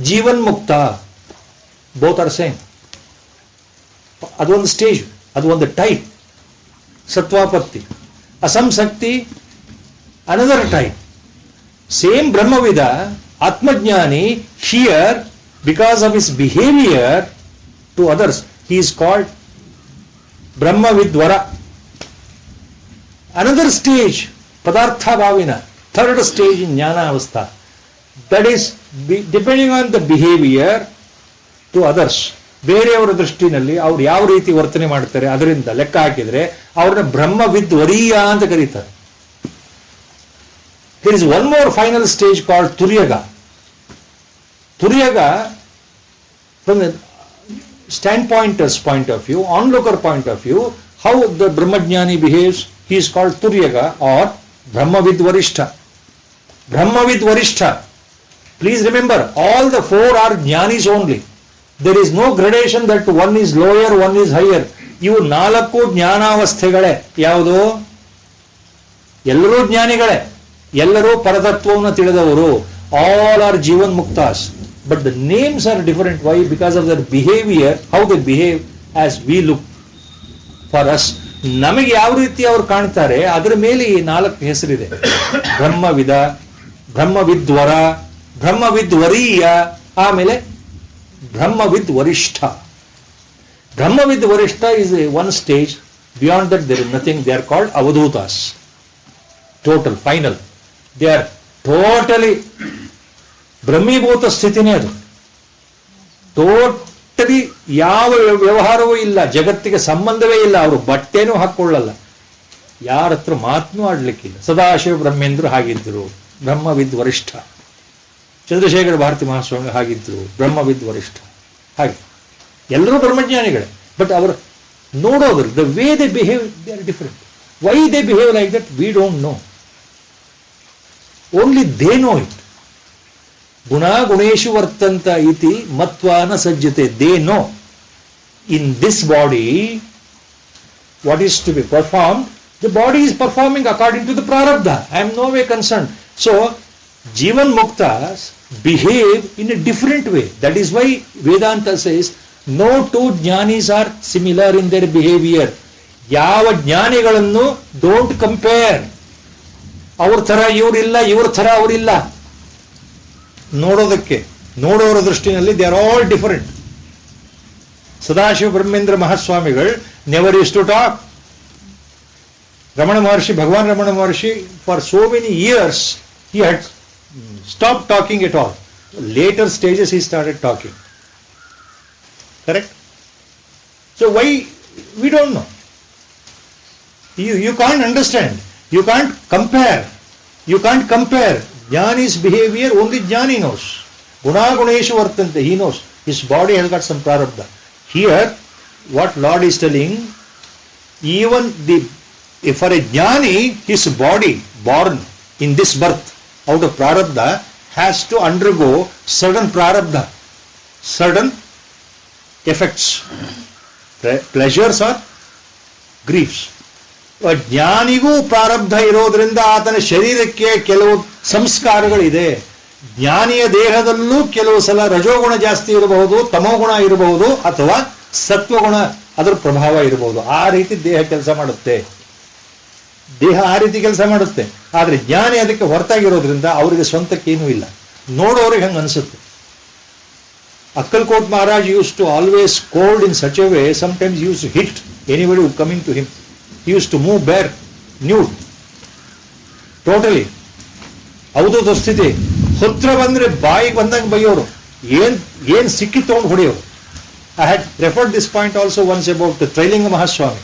ಜೀವನ್ಮುಕ್ತ. Both are same. ಅದೊಂದು ಸ್ಟೇಜ್, ಅದು ಒಂದು ಟೈಪ್ ಸತ್ವಾಪತ್ತಿ. Asamsakti another type. Same brahmavida, atmajnani, here because of his behaviour to others he is called Brahmavidvara. Another stage, Padartha Bhavina, third stage in Jnana Avastha. That is depending on the behavior to others. ಬೇರೆಯವರ ದೃಷ್ಟಿನಲ್ಲಿ ಅವ್ರು ಯಾವ ರೀತಿ ವರ್ತನೆ ಮಾಡ್ತಾರೆ ಅದರಿಂದ ಲೆಕ್ಕ ಹಾಕಿದ್ರೆ ಅವ್ರನ್ನ ಬ್ರಹ್ಮವಿದ್ವರೀಯ ಅಂತ ಕರೀತಾರೆ. There is one more final stage called Turyaga. Turyaga, from the standpointer's point of view, onlooker point of view, how the Brahmajnani behaves, he is called Turyaga or Brahmavidvarishtha. Brahmavidvarishtha. Please remember, all the 4 are Jnanis only. There is no gradation that one is lower, one is higher. ಇವು 4 ಜ್ಞಾನಾವಸ್ಥೆಗಳೇ. ಯಾವುದು? ಎಲ್ಲರೂ ಜ್ಞಾನಿಗಳೇ, ಎಲ್ಲರೂ ಪರತತ್ವವನ್ನು ತಿಳಿದವರು. All are jivanmuktas. But the names are different. Why? Because of their behaviour, how they behave as we look for us. ನಮಗೆ ಯಾವ ರೀತಿ ಅವ್ರು ಕಾಣ್ತಾರೆ ಅದರ ಮೇಲೆ ಈ 4 ಹೆಸರಿದೆ. ಬ್ರಹ್ಮವಿದ, ಬ್ರಹ್ಮವಿದ್ವರ, ಬ್ರಹ್ಮವಿದ್ವರೀಯ, ಆಮೇಲೆ Brahmavid Varishta. Brahmavid Varishta is one stage. Beyond that there is nothing. They are called Avadhutas. Total, final. They are totally ಬ್ರಹ್ಮೀಭೂತ ಸ್ಥಿತಿನೇ ಅದು. ಟೋಟಲಿ ಯಾವ ವ್ಯವಹಾರವೂ ಇಲ್ಲ, ಜಗತ್ತಿಗೆ ಸಂಬಂಧವೇ ಇಲ್ಲ. ಅವರು ಬಟ್ಟೆನೂ ಹಾಕೊಳ್ಳಲ್ಲ. ಯಾರ ಹತ್ರ ಮಾತನ್ನೂ ಆಡ್ಲಿಕ್ಕಿಲ್ಲ. ಸದಾಶಿವ ಬ್ರಹ್ಮೇಂದ್ರ ಹಾಗಿದ್ರು, ಬ್ರಹ್ಮವಿದ್ ವರಿಷ್ಠ. ಚಂದ್ರಶೇಖರ ಭಾರತಿ ಮಹಾಸ್ವಾಮಿ ಹಾಗಿದ್ರು, ಬ್ರಹ್ಮವಿದ್ ವರಿಷ್ಠ. ಹಾಗೆ ಎಲ್ಲರೂ ಬ್ರಹ್ಮಜ್ಞಾನಿಗಳೇ. ಬಟ್ ಅವರು ನೋಡೋದ್ರು, the way they behave, they are different. Why they behave like that we don't know. Only they know it. ಗುಣೇಶು ವರ್ತಂತ ಇತಿ ಮತ್ವಾನ ಸಜ್ಜತೆ. They know in this body what is to be performed. The body is performing according to the prarabdha. I am no way concerned. So Jivan Muktas behave in a different way. That is why Vedanta says no two jnanis are similar in their behavior. ಯಾವ ಜ್ಞಾನಿಗಳನ್ನು don't compare. ಅವ್ರ ಥರ ಇವರಿಲ್ಲ, ಇವ್ರ ಥರ ಅವರಿಲ್ಲ. ನೋಡೋರ ದೃಷ್ಟಿನಲ್ಲಿ they are all different. Sadashiva Brahmendra ಮಹಾಸ್ವಾಮಿಗಳು never used to talk. Ramana Maharshi, Bhagavan Ramana Maharshi, for so many years he had stopped talking at all. Later stages he started talking. Correct? So why? We don't know. You can't understand. You can't compare. You can't compare. Jnani's behavior only Jnani knows. Guneshu vartante, he knows. His body has got some prarabdha. Here, what Lord is telling, even for a jnani, his body born in this birth out of prarabdha has to undergo certain prarabdha, certain effects, pleasures or griefs. ಜ್ಞಾನಿಗೂ ಪ್ರಾರಬ್ಧ ಇರೋದ್ರಿಂದ ಆತನ ಶರೀರಕ್ಕೆ ಕೆಲವು ಸಂಸ್ಕಾರಗಳಿದೆ. ಜ್ಞಾನಿಯ ದೇಹದಲ್ಲೂ ಕೆಲವು ಸಲ ರಜೋಗುಣ ಜಾಸ್ತಿ ಇರಬಹುದು, ತಮೋಗುಣ ಇರಬಹುದು, ಅಥವಾ ಸತ್ವಗುಣ ಅದರ ಪ್ರಭಾವ ಇರಬಹುದು. ಆ ರೀತಿ ದೇಹ ಕೆಲಸ ಮಾಡುತ್ತೆ. ಆದ್ರೆ ಜ್ಞಾನಿ ಅದಕ್ಕೆ ಹೊರತಾಗಿರೋದ್ರಿಂದ ಅವರಿಗೆ ಸ್ವಂತಕ್ಕೇನೂ ಇಲ್ಲ. ನೋಡೋರಿಗೆ ಹಂಗೆ ಅನ್ಸುತ್ತೆ. Akkalkot Maharaj used to always scold in such a way, sometimes he used to hit anybody who coming to him. He used to move bare, nude, totally. ಅವಧೂತ ಸ್ಥಿತಿ. ಹತ್ರ ಬಂದ್ರೆ ಬಾಯಿಗೆ ಬಂದಂಗೆ ಬೈಯೋರು, ಏನ್ ಸಿಕ್ಕಿ ತಗೊಂಡು ಹೊಡೆಯೋರು. I had referred this point also once about the Trailinga Mahaswami,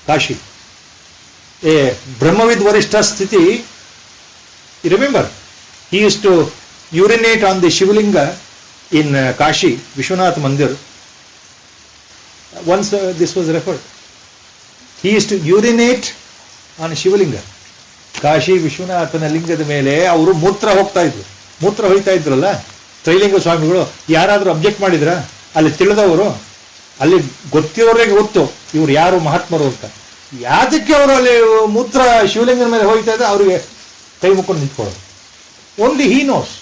Kashi. A Brahmavid Varishtha Sthiti, you remember? He used to urinate on the Shivlinga in Kashi, Vishwanath Mandir. Once this was referred. He used to urinate on Shivlinga. Kashi ವಿಶ್ವನಾಥನ ಲಿಂಗದ ಮೇಲೆ ಅವರು ಮೂತ್ರ ಹೋಗ್ತಾ ಇದ್ರಲ್ಲ ತ್ರೈಲಿಂಗ ಸ್ವಾಮಿಗಳು. ಯಾರಾದ್ರೂ object ಮಾಡಿದ್ರ? ಅಲ್ಲಿ ತಿಳಿದವರು, ಅಲ್ಲಿ ಗೊತ್ತಿರೋರಿಗೆ ಗೊತ್ತು ಇವ್ರು ಯಾರು ಮಹಾತ್ಮರು ಅಂತ. ಯಾದಕ್ಕೆ ಅವರು ಅಲ್ಲಿ ಮೂತ್ರ ಶಿವಲಿಂಗನ ಮೇಲೆ ಹೋಗ್ತಾ ಇದ್ರೆ ಅವ್ರಿಗೆ ಕೈ ಮುಕ್ಕೊಂಡು ನಿಂತ್ಕೊಳ್ಳೋದು. Only he knows.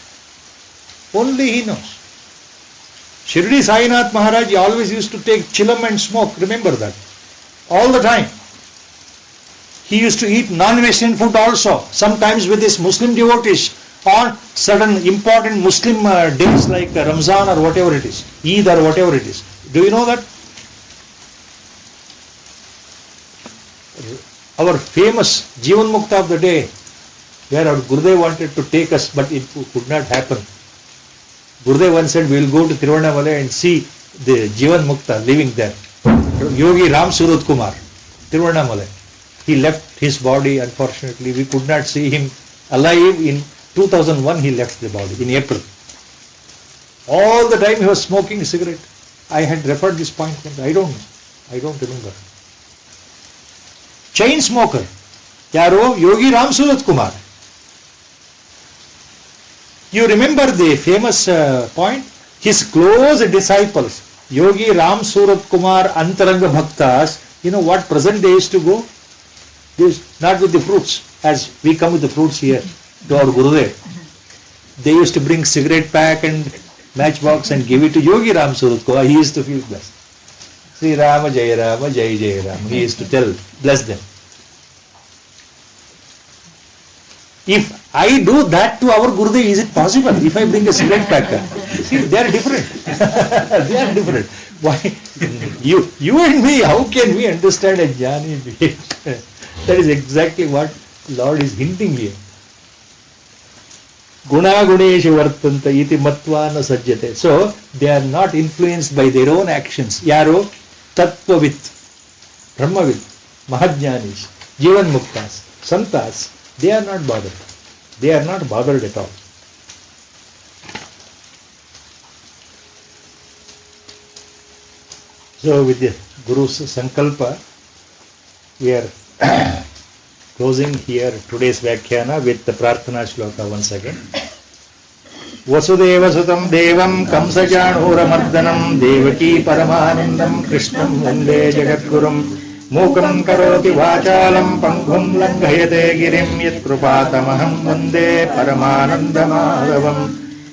Shirdi Sainath Maharaj always used to take chillum and smoke. Remember that. All the time. He used to eat non-Western food also. Sometimes with his Muslim devotees on certain important Muslim days like Ramzan or whatever it is. Eid or whatever it is. Do you know that? Our famous Jivan Mukta of the day, where our Gurudev wanted to take us, but it could not happen. Gurudev once said, we will go to Tiruvannamalai and see the Jivan Mukta living there. Yogi Ram Surat Kumar, Tiruvannamalai. He left his body, unfortunately. We could not see him alive. In 2001, he left the body, in April. All the time he was smoking a cigarette. I had referred this point. I don't remember. Chain smoker. Yaro? Yogi Ram Surat Kumar. You remember the famous point? His close disciples, Yogi Ram Surat Kumar Antaranga Bhaktas, you know what present they used to go? Not with the fruits, as we come with the fruits here to our Gurudev. They used to bring cigarette pack and matchbox and give it to Yogi Ram Surat Kumar. He used to feel blessed. Sri Rama Jai Rama Jai Jai Rama. He used to tell, bless them. If I do that to our Gurudev, is it possible? If I bring a cigarette packer, see, they are different. They are different. Why? You and me, how can we understand a jnani behavior? That is exactly what Lord is hinting here. Guneshu vartanta iti matvana sajjate. So, they are not influenced by their own actions. Yaro? Tattvavit, Brahmavit, Mahajnanis. Jivan Muktas, Santas, they are not bothered. They are not bothered at all. So with the Guru's Sankalpa, we are closing here today's Vyakhyana with the Prarthana Shloka once again. Vasudeva Sutam Devam Kamsajanuramardanam Devaki Paramanandam Krishnam Vande Jagadgurum Mukam Karoti Vachalam Panghum Langhayate Girim Yat Krupatamaham Vande Paramanandamadavam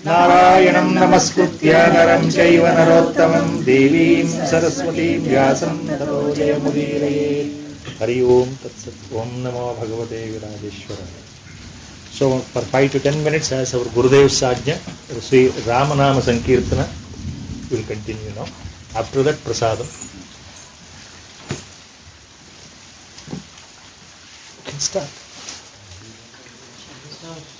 Narayanam Namaskutya Naram Chaiva Narottamam Devim Saraswatim Vyasam Tato Jayamudiraye Hari Om Tatsat Om Namo Bhagavate Virajeshwaraya. So for 5 to 10 minutes as our Gurudev Sajna, Sri Ramanama Sankirtana will continue now. After that Prasadam. You can start.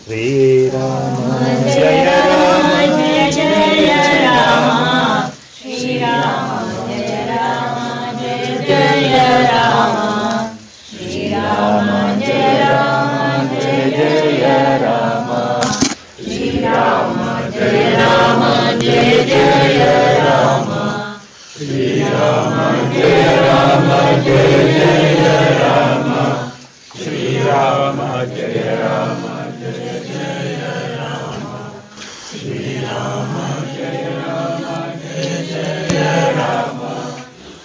Sri Rama Jaya Rama Jaya Jaya Rama Sri Rama Jaya Rama Jaya Jaya Rama Sri Rama Jaya Rama Jaya Jaya Rama Sri Rama Jaya Rama Jaya Jaya Rama Sri Rama Jaya Rama Jaya Jaya Rama Sri Rama Jaya Rama Jaya Jaya Rama Sri Rama Jaya Rama Jaya Jaya Rama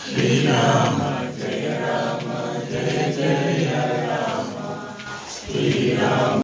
Sri Rama Jaya Rama Jaya Jaya Rama Sri Rama